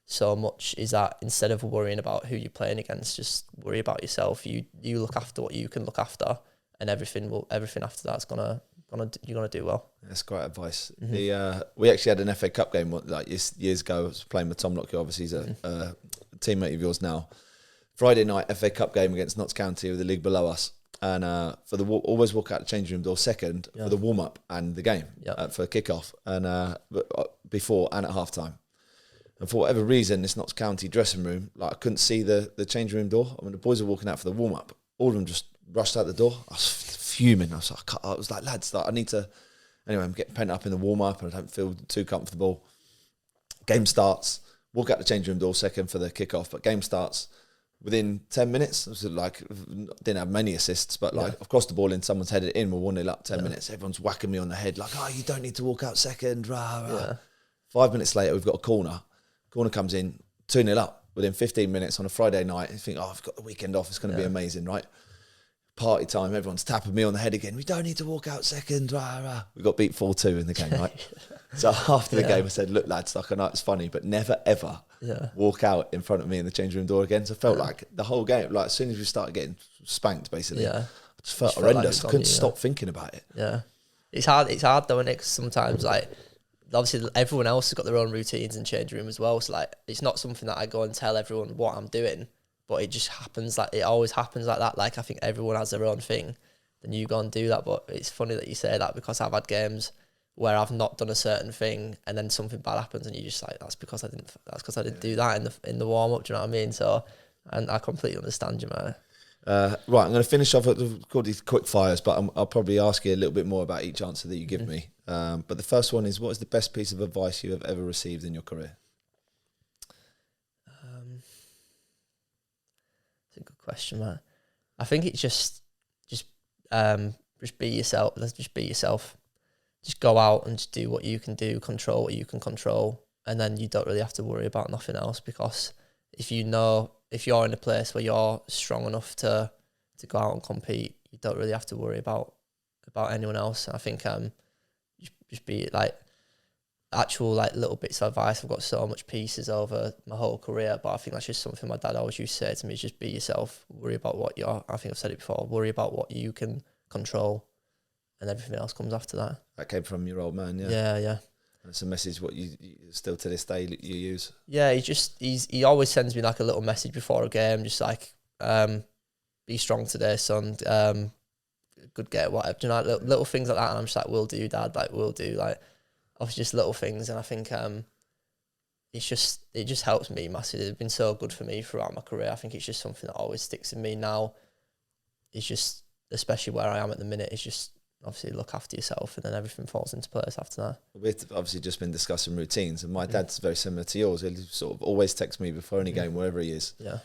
Speaker 2: so much, is that instead of worrying about who you're playing against, just worry about yourself. You look after what you can look after, and everything after that's you're gonna do well.
Speaker 1: That's great advice. We actually had an FA Cup game like years ago. I was playing with Tom Lockyer. Obviously, he's a teammate of yours now. Friday night FA Cup game against Notts County, with the league below us, and always walk out the changing room door second for the warm up and the game for kick off, and before and at half time. And for whatever reason, this Notts County dressing room, like, I couldn't see the changing room door. When the boys were walking out for the warm up, all of them just rushed out the door. I was fuming. I was like, lads, I need to. Anyway, I'm getting pent up in the warm up, and I don't feel too comfortable. Game starts. Walk out the changing room door second for the kick off, but game starts within 10 minutes. It was like, didn't have many assists, but like I've crossed the ball in, someone's headed it in. We're 1-0 up. 10 minutes. Everyone's whacking me on the head like, you don't need to walk out second. Rah, rah. Yeah. 5 minutes later, we've got a corner. Corner comes in, 2-0 up within 15 minutes on a Friday night. You think, I've got the weekend off. It's going to be amazing, right? Party time. Everyone's tapping me on the head again. We don't need to walk out second. Rah, rah. We got beat 4-2 in the game, right? So after the game, I said, look, lads, like, I know it's funny, but never, ever walk out in front of me in the changing room door again. So I felt like the whole game, like, as soon as we started getting spanked, basically, I just felt horrendous. I couldn't stop thinking about it.
Speaker 2: Yeah. It's hard though, isn't it? 'Cause sometimes, like, obviously everyone else has got their own routines and change room as well. So, like, it's not something that I go and tell everyone what I'm doing, but it just happens. Like, it always happens like that. Like, I think everyone has their own thing. Then you go and do that. But it's funny that you say that, because I've had games where I've not done a certain thing, and then something bad happens, and you just like, that's because I didn't do that in the warm up. Do you know what I mean? So, and I completely understand you, man.
Speaker 1: Right, I'm going to finish off with these quick fires, but I'll probably ask you a little bit more about each answer that you give me. But the first one is, what is the best piece of advice you have ever received in your career? It's a good question, man. I think it's just be yourself. Let's just be yourself. Just go out and just do what you can do, control what you can control, and then you don't really have to worry about nothing else, because if you're in a place where you're strong enough to go out and compete, you don't really have to worry about anyone else. I think just be like actual like little bits of advice. I've got so much pieces over my whole career, but I think that's just something my dad always used to say to me, is just be yourself, worry about what I think I've said it before, worry about what you can control, and everything else comes after that. That came from your old man, yeah?
Speaker 2: Yeah.
Speaker 1: It's a message what you still to this day you use.
Speaker 2: Yeah, he always sends me like a little message before a game, just like, be strong today, son. Good get, whatever. You know, like little things like that, and I'm just like, will do, Dad. Like, will do. Like, obviously just little things, and I think it just helps me massively. It's been so good for me throughout my career. I think it's just something that always sticks in me now. It's just, especially where I am at the minute, it's just obviously look after yourself, and then everything falls into place after that.
Speaker 1: We've obviously just been discussing routines, and my dad's very similar to yours. He sort of always texts me before any game, wherever he is.
Speaker 2: Yeah.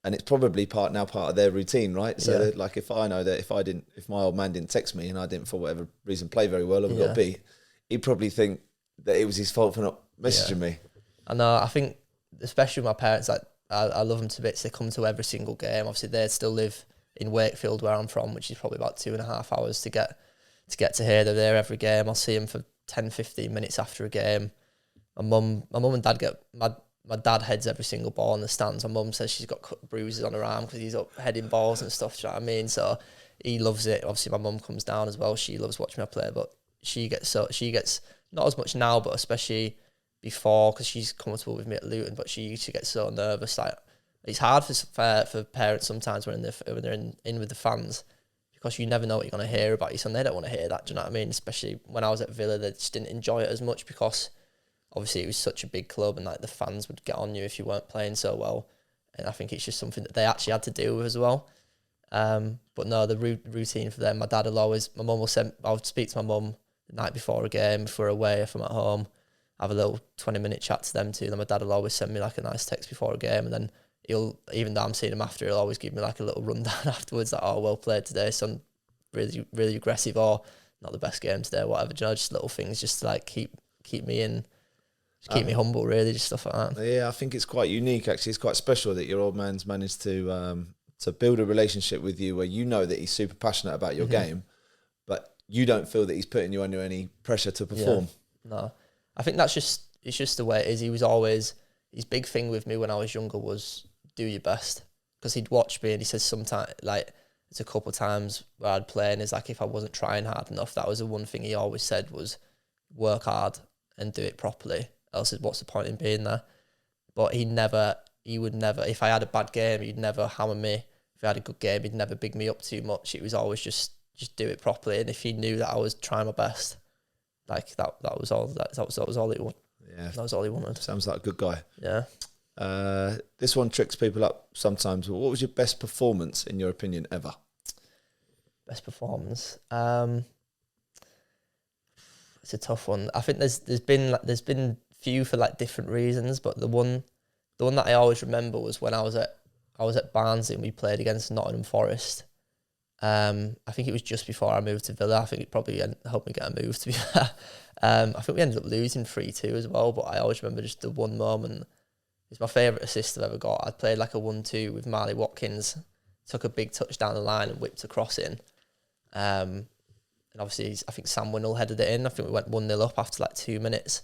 Speaker 1: And it's probably part of their routine, right? So that, like, if I know that if my old man didn't text me and I didn't for whatever reason play very well or we got beat, he'd probably think that it was his fault for not messaging me.
Speaker 2: I know. I think especially with my parents, like I love them to bits. They come to every single game. Obviously, they still live in Wakefield, where I'm from, which is probably about 2.5 hours to get to here. They're there every game. I'll see them for 10, 15 minutes after a game. My mum and dad my dad heads every single ball in the stands. My mum says she's got bruises on her arm because he's up heading balls and stuff. Do you know what I mean? So he loves it. Obviously, my mum comes down as well. She loves watching me play, but she gets not as much now, but especially before, because she's comfortable with me at Luton. But she used to get so nervous. Like, it's hard for parents sometimes when they're in with the fans, because you never know what you're going to hear about your son. They don't want to hear that. Do you know what I mean? Especially when I was at Villa, they just didn't enjoy it as much because obviously it was such a big club, and like the fans would get on you if you weren't playing so well. And I think it's just something that they actually had to deal with as well. But no, the routine for them, I'll speak to my mum the night before a game, if we're away, if I'm at home, have a little 20-minute chat to them too. Then my dad will always send me like a nice text before a game, and then even though I'm seeing him after, he'll always give me like a little rundown afterwards, like, oh, well played today, son, really, really aggressive, or not the best game today, whatever. You know, just little things just to like keep me in. Just keep me humble, really, just stuff like that.
Speaker 1: Yeah, I think it's quite unique, actually. It's quite special that your old man's managed to build a relationship with you where you know that he's super passionate about your game, but you don't feel that he's putting you under any pressure to perform.
Speaker 2: Yeah. No, I think it's just the way it is. He was always, his big thing with me when I was younger was do your best, because he'd watch me and he says sometimes, like, it's a couple of times where I'd play and it's like if I wasn't trying hard enough, that was the one thing he always said was work hard and do it properly. Else, what's the point in being there? But he would never, if I had a bad game, he'd never hammer me. If I had a good game, he'd never big me up too much. It was always just do it properly. And if he knew that I was trying my best, like that was all he wanted.
Speaker 1: Yeah,
Speaker 2: that was all he wanted.
Speaker 1: Sounds like a good guy.
Speaker 2: Yeah.
Speaker 1: This one tricks people up sometimes. What was your best performance, in your opinion, ever?
Speaker 2: Best performance. It's a tough one. I think there's been few for like different reasons, but the one that I always remember was when I was at Barnsley and we played against Nottingham Forest. I think it was just before I moved to Villa. I think it probably helped me get a move, to be fair. I think we ended up losing 3-2 as well, but I always remember just the one moment. It's my favourite assist I've ever got. I played like a 1-2 with Marley Watkins, took a big touch down the line and whipped a cross in. And obviously, I think Sam Winnell headed it in. I think we went 1-0 up after like 2 minutes.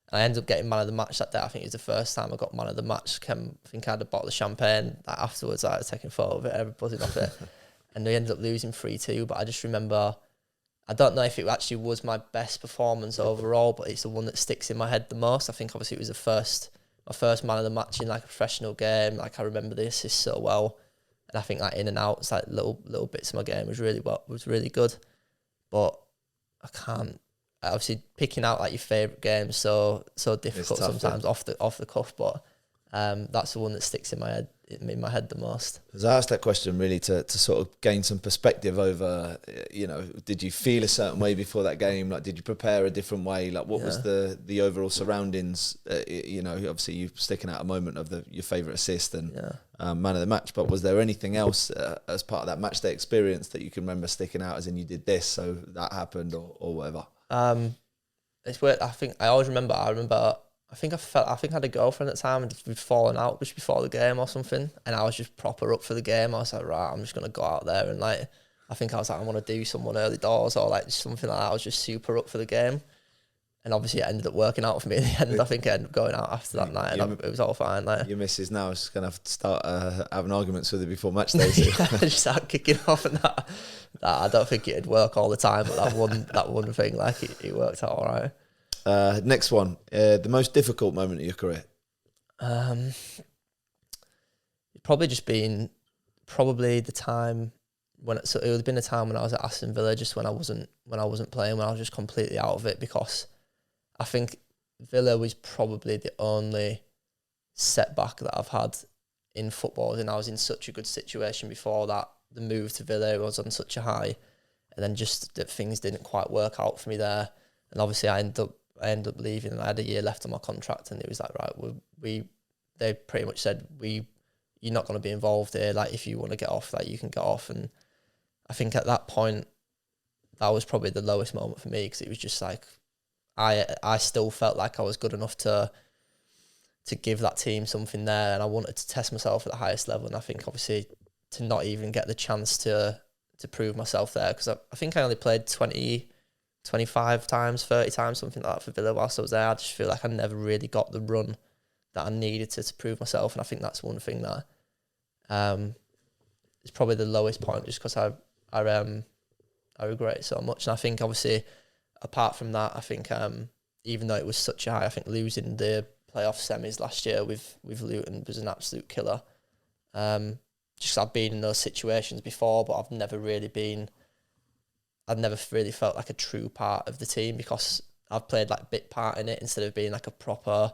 Speaker 2: And I ended up getting man of the match that day. I think it was the first time I got man of the match. I think I had a bottle of champagne. Like, afterwards, I was taking a photo of it, everybody off it. And we ended up losing 3-2. But I just remember, I don't know if it actually was my best performance overall, but it's the one that sticks in my head the most. I think obviously it was my first man of the match in like a professional game. Like, I remember the assist so well. And I think like in and out, it's like little bits of my game was really good. But I can't. Obviously, picking out like your favourite games so difficult tough, sometimes off the cuff, but that's the one that sticks in my head the most.
Speaker 1: Because I asked that question really to sort of gain some perspective over, did you feel a certain way before that game? Like, did you prepare a different way? Like, what was the overall surroundings? Obviously you sticking out a moment of your favourite assist and man of the match, but was there anything else as part of that match day experience that you can remember sticking out, as in you did this, so that happened or whatever?
Speaker 2: It's weird. I think I always remember. I think I had a girlfriend at the time and we'd fallen out just before the game or something, and I was just proper up for the game. I was like, right, I'm just gonna go out there and like, I think I was like, I want to do someone early doors or like something like that. I was just super up for the game, and obviously it ended up working out for me in the end. I think I ended up going out after that night, and it was all fine. Like,
Speaker 1: your missus now is gonna have to start having arguments with her before match day.
Speaker 2: Just start kicking off and that. I don't think it'd work all the time, but that one thing, like, it worked out all right.
Speaker 1: Next one, the most difficult moment of your career.
Speaker 2: Probably just been probably the time when it would have been a time when I was at Aston Villa, just when I wasn't playing, when I was just completely out of it, because I think Villa was probably the only setback that I've had in football, and I was in such a good situation before that. The move to Villa was on such a high, and then just that things didn't quite work out for me there, and obviously I ended up leaving, and I had a year left on my contract, and it was like, right, they pretty much said, you're not going to be involved here, like if you want to get off, like you can get off. And I think at that point that was probably the lowest moment for me, because it was just like I still felt like I was good enough to give that team something there, and I wanted to test myself at the highest level. And I think obviously to not even get the chance to prove myself there, because I think I only played 20, 25 times, 30 times, something like that for Villa whilst I was there. I just feel like I never really got the run that I needed to prove myself. And I think that's one thing that is probably the lowest point, just because I regret it so much. And I think obviously apart from that, I think even though it was such a high, I think losing the playoff semis last year with Luton was an absolute killer. Just I've been in those situations before, but I've never really felt like a true part of the team, because I've played like bit part in it instead of being like a proper,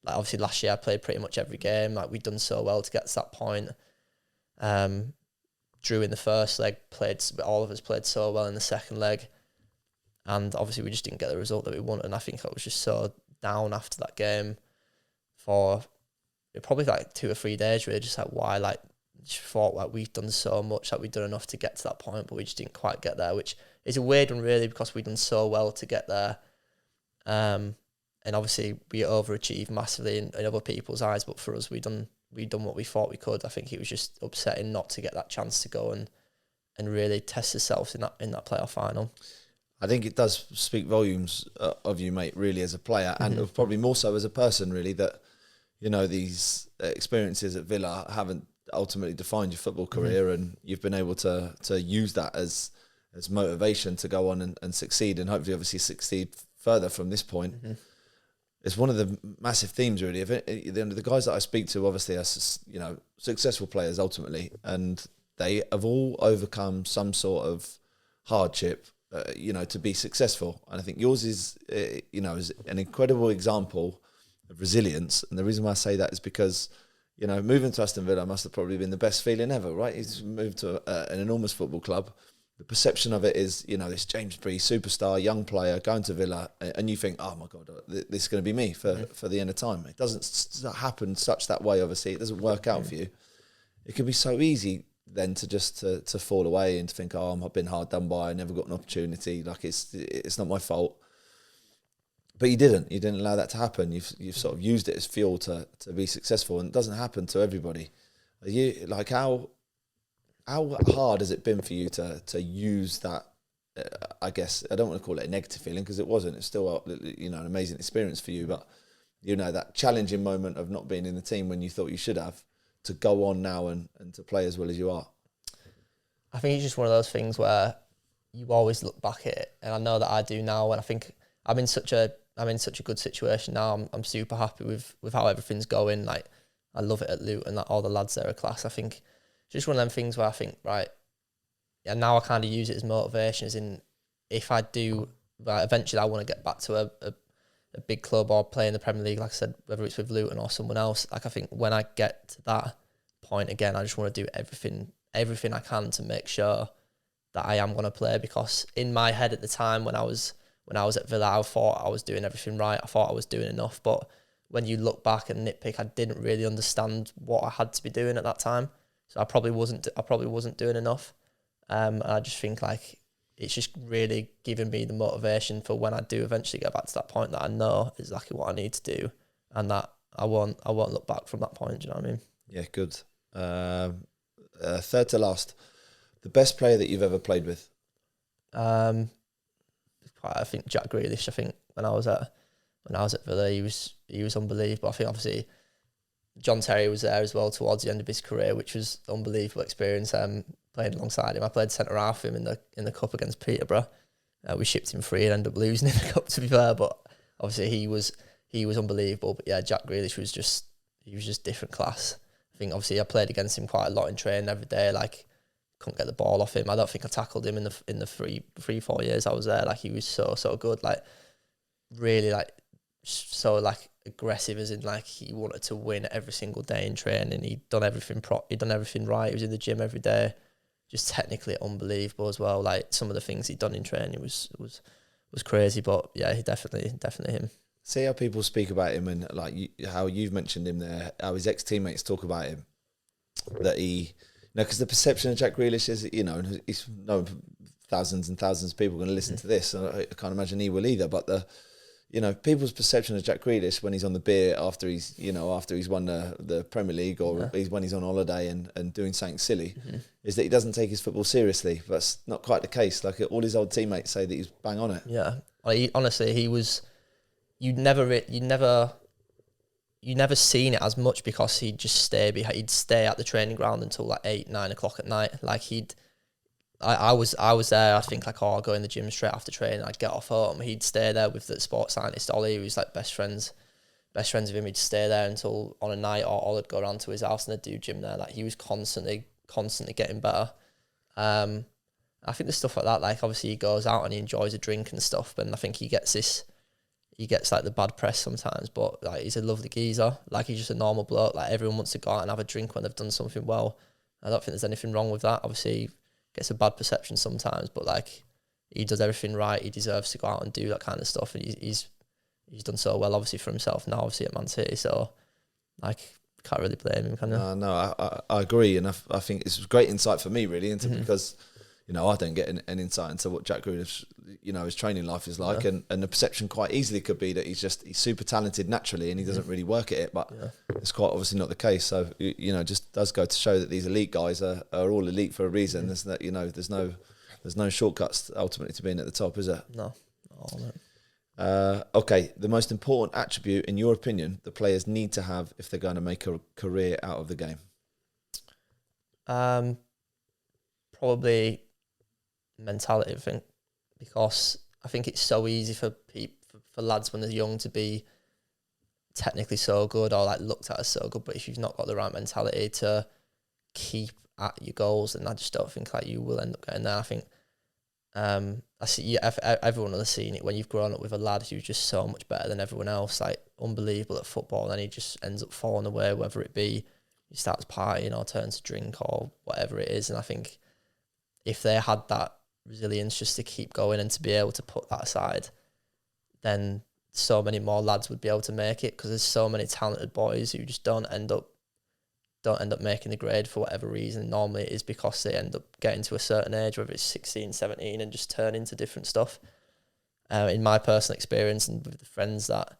Speaker 2: like obviously last year I played pretty much every game. Like we'd done so well to get to that point. Drew in the first leg, all of us played so well in the second leg, and obviously we just didn't get the result that we wanted. And I think I was just so down after that game for probably like 2 or 3 days, really, just like why, like just thought like we've done so much, like we've done enough to get to that point, but we just didn't quite get there, which is a weird one really, because we've done so well to get there. And obviously we overachieved massively in other people's eyes, but for us, we done what we thought we could. I think it was just upsetting not to get that chance to go and really test ourselves in that playoff final.
Speaker 1: I think it does speak volumes of you, mate, really, as a player, and probably more so as a person, really, that, you know, these experiences at Villa haven't ultimately defined your football career, and you've been able to use that as motivation to go on and succeed, and hopefully obviously succeed further from this point. It's one of the massive themes, really, of it. The guys that I speak to obviously are, you know, successful players ultimately, and they have all overcome some sort of hardship, you know, to be successful. And I think yours is, you know, is an incredible example of resilience. And the reason why I say that is because, you know, moving to Aston Villa must have probably been the best feeling ever, right? He's moved to an enormous football club. The perception of it is, you know, this James Bree, superstar, young player, going to Villa, and you think, oh my God, this is going to be me for the end of time. It doesn't happen that way, obviously. It doesn't work out for you. It can be so easy then to just to fall away and to think, oh, I've been hard done by, I never got an opportunity, like it's not my fault. But you didn't allow that to happen. You've sort of used it as fuel to be successful, and it doesn't happen to everybody. Like how hard has it been for you to use that? I guess I don't want to call it a negative feeling, because it wasn't. It's still, you know, an amazing experience for you. But, you know, that challenging moment of not being in the team when you thought you should have, to go on now and to play as well as you are.
Speaker 2: I think it's just one of those things where you always look back at it, and I know that I do now. And I think I'm in such a good situation now. I'm super happy with how everything's going. Like I love it at Luton, like all the lads there are class. I think just one of them things where I think, right, and now I kind of use it as motivation, as in if I do, right, eventually I want to get back to a big club or play in the Premier League, like I said, whether it's with Luton or someone else. Like I think when I get to that point again, I just want to do everything I can to make sure that I am going to play, because in my head at the time when I was at Villa, I thought I was doing everything right. I thought I was doing enough, but when you look back and nitpick, I didn't really understand what I had to be doing at that time. So I probably wasn't doing enough. And I just think like it's just really giving me the motivation for when I do eventually get back to that point, that I know exactly what I need to do, and that I won't look back from that point. Do you know what I mean?
Speaker 1: Yeah, good. Third to last, the best player that you've ever played with?
Speaker 2: I think Jack Grealish. I think when I was at Villa, he was unbelievable. I think obviously John Terry was there as well towards the end of his career, which was an unbelievable experience. Playing alongside him, I played centre half him in the cup against Peterborough. We shipped him free and ended up losing in the cup, to be fair. But obviously he was unbelievable. But yeah, Jack Grealish was just different class. I think obviously I played against him quite a lot in training every day. Like couldn't get the ball off him. I don't think I tackled him in the 4 years I was there. Like he was so good. Like really like so like aggressive, as in like he wanted to win every single day in training. He'd done everything right. He was in the gym every day. Just technically unbelievable as well. Like some of the things he'd done in training was crazy. But yeah, he definitely him.
Speaker 1: See how people speak about him, and like how you've mentioned him there, how his ex-teammates talk about him, that he, because the perception of Jack Grealish is, he's known for thousands and thousands of people going to listen to this, and I can't imagine he will either, but people's perception of Jack Grealish when he's on the beer after he's won the Premier League, or when he's on holiday and doing something silly, is that he doesn't take his football seriously. But that's not quite the case. Like all his old teammates say that he's bang on it.
Speaker 2: Yeah, honestly, he was. You never seen it as much because he'd just he'd stay at the training ground until like 8-9 o'clock at night. Like I was there. I think like, I'll go in the gym straight after training. I'd get off home. He'd stay there with the sports scientist Ollie, who's like best friends with him. He'd stay there until on a night, or Ollie'd go around to his house and they'd do gym there. Like he was constantly getting better. I think there's stuff like that. Like obviously he goes out and he enjoys a drink and stuff, but I think he gets like the bad press sometimes, but like he's a lovely geezer. Like he's just a normal bloke. Like everyone wants to go out and have a drink when they've done something well. I don't think there's anything wrong with that. Obviously he gets a bad perception sometimes, but like he does everything right. He deserves to go out and do that kind of stuff, and he's done so well obviously for himself now, obviously at Man City. So like can't really blame him, can you?
Speaker 1: No, I agree, and I think it's great insight for me really because I don't get an insight into what Jack Grealish, his training life is like, and the perception quite easily could be that he's super talented naturally and he doesn't really work at it, but it's quite obviously not the case. So just does go to show that these elite guys are all elite for a reason. There's no shortcuts ultimately to being at the top, is there?
Speaker 2: No.
Speaker 1: Okay, the most important attribute in your opinion the players need to have if they're going to make a career out of the game?
Speaker 2: Probably mentality, I think, because I think it's so easy for lads when they're young to be technically so good or like looked at as so good, but if you've not got the right mentality to keep at your goals, then I just don't think like you will end up getting there. I think I see everyone will have seen it when you've grown up with a lad who's just so much better than everyone else, like unbelievable at football, and then he just ends up falling away, whether it be he starts partying or turns to drink or whatever it is. And I think if they had that resilience just to keep going and to be able to put that aside, then so many more lads would be able to make it, because there's so many talented boys who just don't end up making the grade for whatever reason. Normally it is because they end up getting to a certain age, whether it's 16, 17, and just turn into different stuff. In my personal experience and with the friends that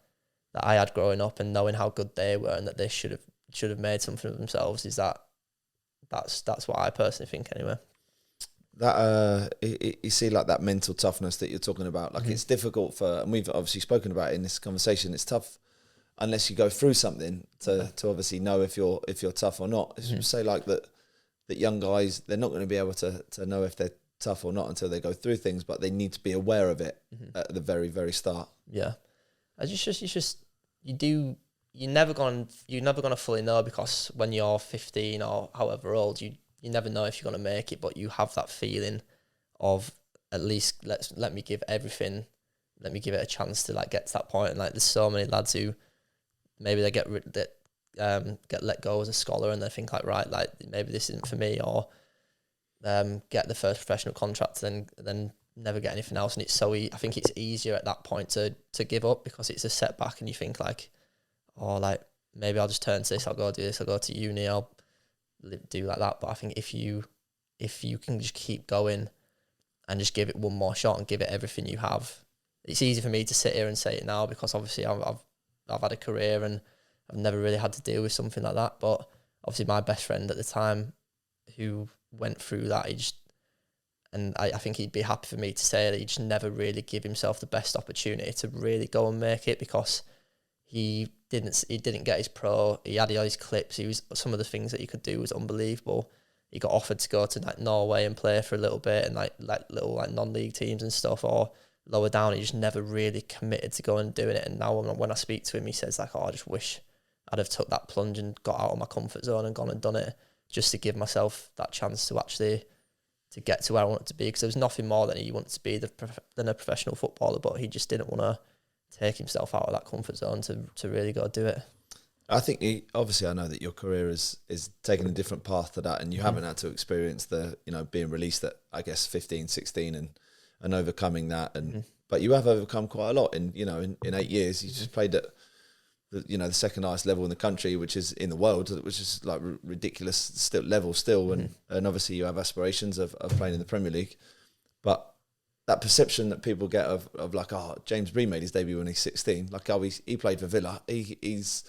Speaker 2: I had growing up, and knowing how good they were and that they should have made something of themselves, is that's what I personally think anyway.
Speaker 1: That you see, like that mental toughness that you're talking about, like it's difficult for, and we've obviously spoken about it in this conversation, it's tough unless you go through something to obviously know if you're tough or not. Say like that young guys, they're not going to be able to know if they're tough or not until they go through things, but they need to be aware of it at the very, very start.
Speaker 2: Yeah, you're never gonna fully know, because when you're 15 or however old, you never know if you're gonna make it, but you have that feeling of at least let me give everything, let me give it a chance to like get to that point. And like there's so many lads who maybe they get let go as a scholar and they think like, right, like maybe this isn't for me, or get the first professional contract and then never get anything else. And it's I think it's easier at that point to give up, because it's a setback and you think like, oh, like maybe I'll just turn to this, I'll go do this, I'll go to uni, I'll do like that. But I think if you can just keep going and just give it one more shot and give it everything you have, it's easy for me to sit here and say it now, because obviously I've had a career and I've never really had to deal with something like that. But obviously my best friend at the time who went through that, I think he'd be happy for me to say that he just never really give himself the best opportunity to really go and make it, because he didn't get his pro. He had all his clips. Some of the things that he could do was unbelievable. He got offered to go to like Norway and play for a little bit, and like little like non-league teams and stuff, or lower down, he just never really committed to going and doing it. And now when I speak to him, he says like, oh, I just wish I'd have took that plunge and got out of my comfort zone and gone and done it, just to give myself that chance to actually to get to where I wanted to be. Because there was nothing more that he wanted to be than a professional footballer, but he just didn't want to take himself out of that comfort zone to really go do it.
Speaker 1: I think obviously I know that your career is taking a different path to that, and you haven't had to experience the, you know, being released at, I guess, 15, 16 and overcoming that. And but you have overcome quite a lot in 8 years. You just played at the second highest level in the country, which is in the world, which is like ridiculous level still. And obviously you have aspirations of playing in the Premier League, but that perception that people get of like, oh, James Bree made his debut when he's 16, like, oh, he played for Villa, he's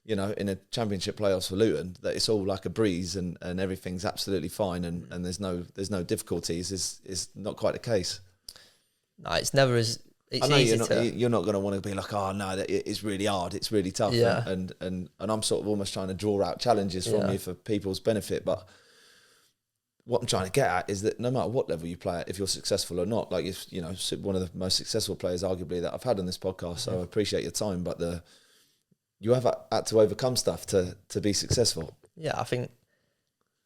Speaker 1: in a championship playoffs for Luton, that it's all like a breeze and everything's absolutely fine and there's no difficulties is not quite the case.
Speaker 2: No, it's never as...
Speaker 1: I know you're not going to want to be like, oh no, it's really hard, it's really tough, and I'm sort of almost trying to draw out challenges from you for people's benefit. But what I'm trying to get at is that no matter what level you play at, if you're successful or not, like, if one of the most successful players arguably that I've had on this podcast, so I appreciate your time, but you have had to overcome stuff to be successful.
Speaker 2: Yeah, I think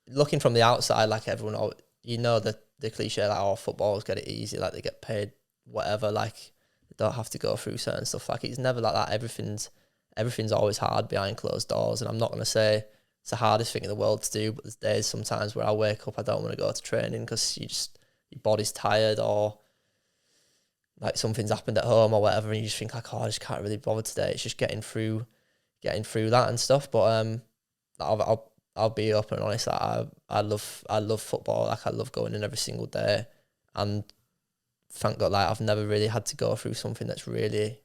Speaker 2: looking from the outside, like everyone, the cliche like, oh, footballers get it easy, like they get paid whatever, like they don't have to go through certain stuff. Like, it's never like that. Everything's always hard behind closed doors, and I'm not going to say it's the hardest thing in the world to do, but there's days sometimes where I wake up, I don't want to go to training because your body's tired, or like something's happened at home or whatever, and you just think like, oh, I just can't really bother today. It's just getting through that and stuff. But I'll be open and honest. Like, I love football. Like, I love going in every single day, and thank God, like, I've never really had to go through something that's really,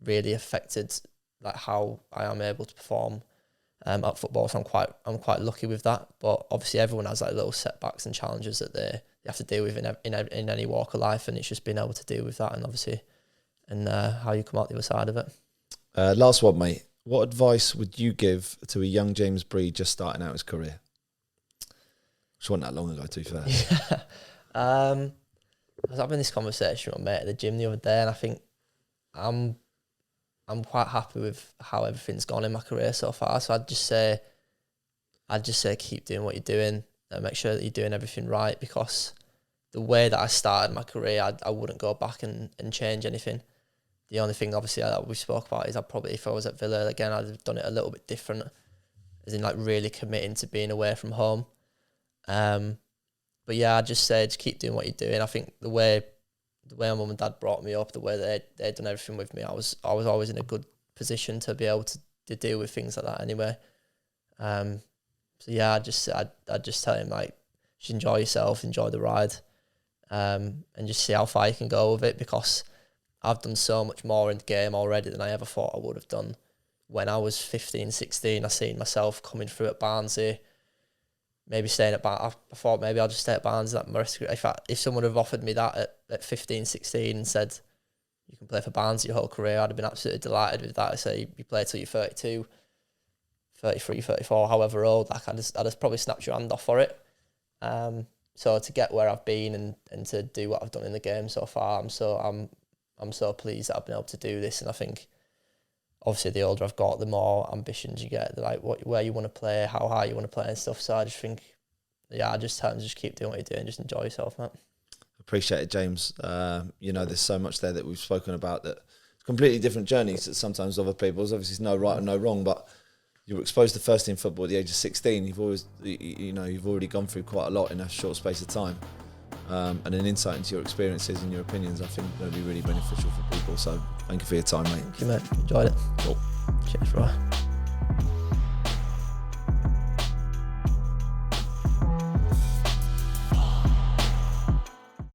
Speaker 2: really affected like how I am able to perform at football. So I'm quite lucky with that. But obviously, everyone has like little setbacks and challenges that they have to deal with in any walk of life, and it's just being able to deal with that, and obviously, and how you come out the other side of it.
Speaker 1: Last one, mate. What advice would you give to a young James Bree just starting out his career? Which wasn't that long ago, to be fair.
Speaker 2: Yeah. I was having this conversation with my mate at the gym the other day, and I think I'm quite happy with how everything's gone in my career so far. So I'd just say keep doing what you're doing and make sure that you're doing everything right, because the way that I started my career, I wouldn't go back and change anything. The only thing, obviously, that we spoke about is if I was at Villa again, I'd have done it a little bit different, as in like really committing to being away from home. But yeah, I just say just keep doing what you're doing. I think the way my mum and dad brought me up, the way they'd done everything with me, I was always in a good position to be able to deal with things like that anyway. So yeah, I'd just tell him, like, just enjoy yourself, enjoy the ride, and just see how far you can go with it, because I've done so much more in the game already than I ever thought I would have done. When I was 15, 16, I seen myself coming through at Barnsley, maybe staying at Barnsley. I thought maybe I'll just stay at Barnsley. If someone had offered me that at 15, 16 and said, you can play for Barnsley your whole career, I'd have been absolutely delighted with that. I say you play till you're 32, 33, 34, however old, like I'd just probably snapped your hand off for it. So to get where I've been and to do what I've done in the game so far, I'm so pleased that I've been able to do this. And I think obviously the older I've got, the more ambitions you get, like where you want to play, how high you want to play and stuff. So I just think, yeah, I just tell them just keep doing what you're doing, just enjoy yourself, mate.
Speaker 1: Appreciate it, James. There's so much there that we've spoken about, that completely different journeys that sometimes other people's. Obviously, there's no right and no wrong, but you were exposed to first team football at the age of 16. You've already gone through quite a lot in a short space of time. And an insight into your experiences and your opinions, I think, will be really beneficial for people. So thank you for your time, mate.
Speaker 2: Thank you, mate. Enjoyed it.
Speaker 1: Cool.
Speaker 2: Cheers, bro.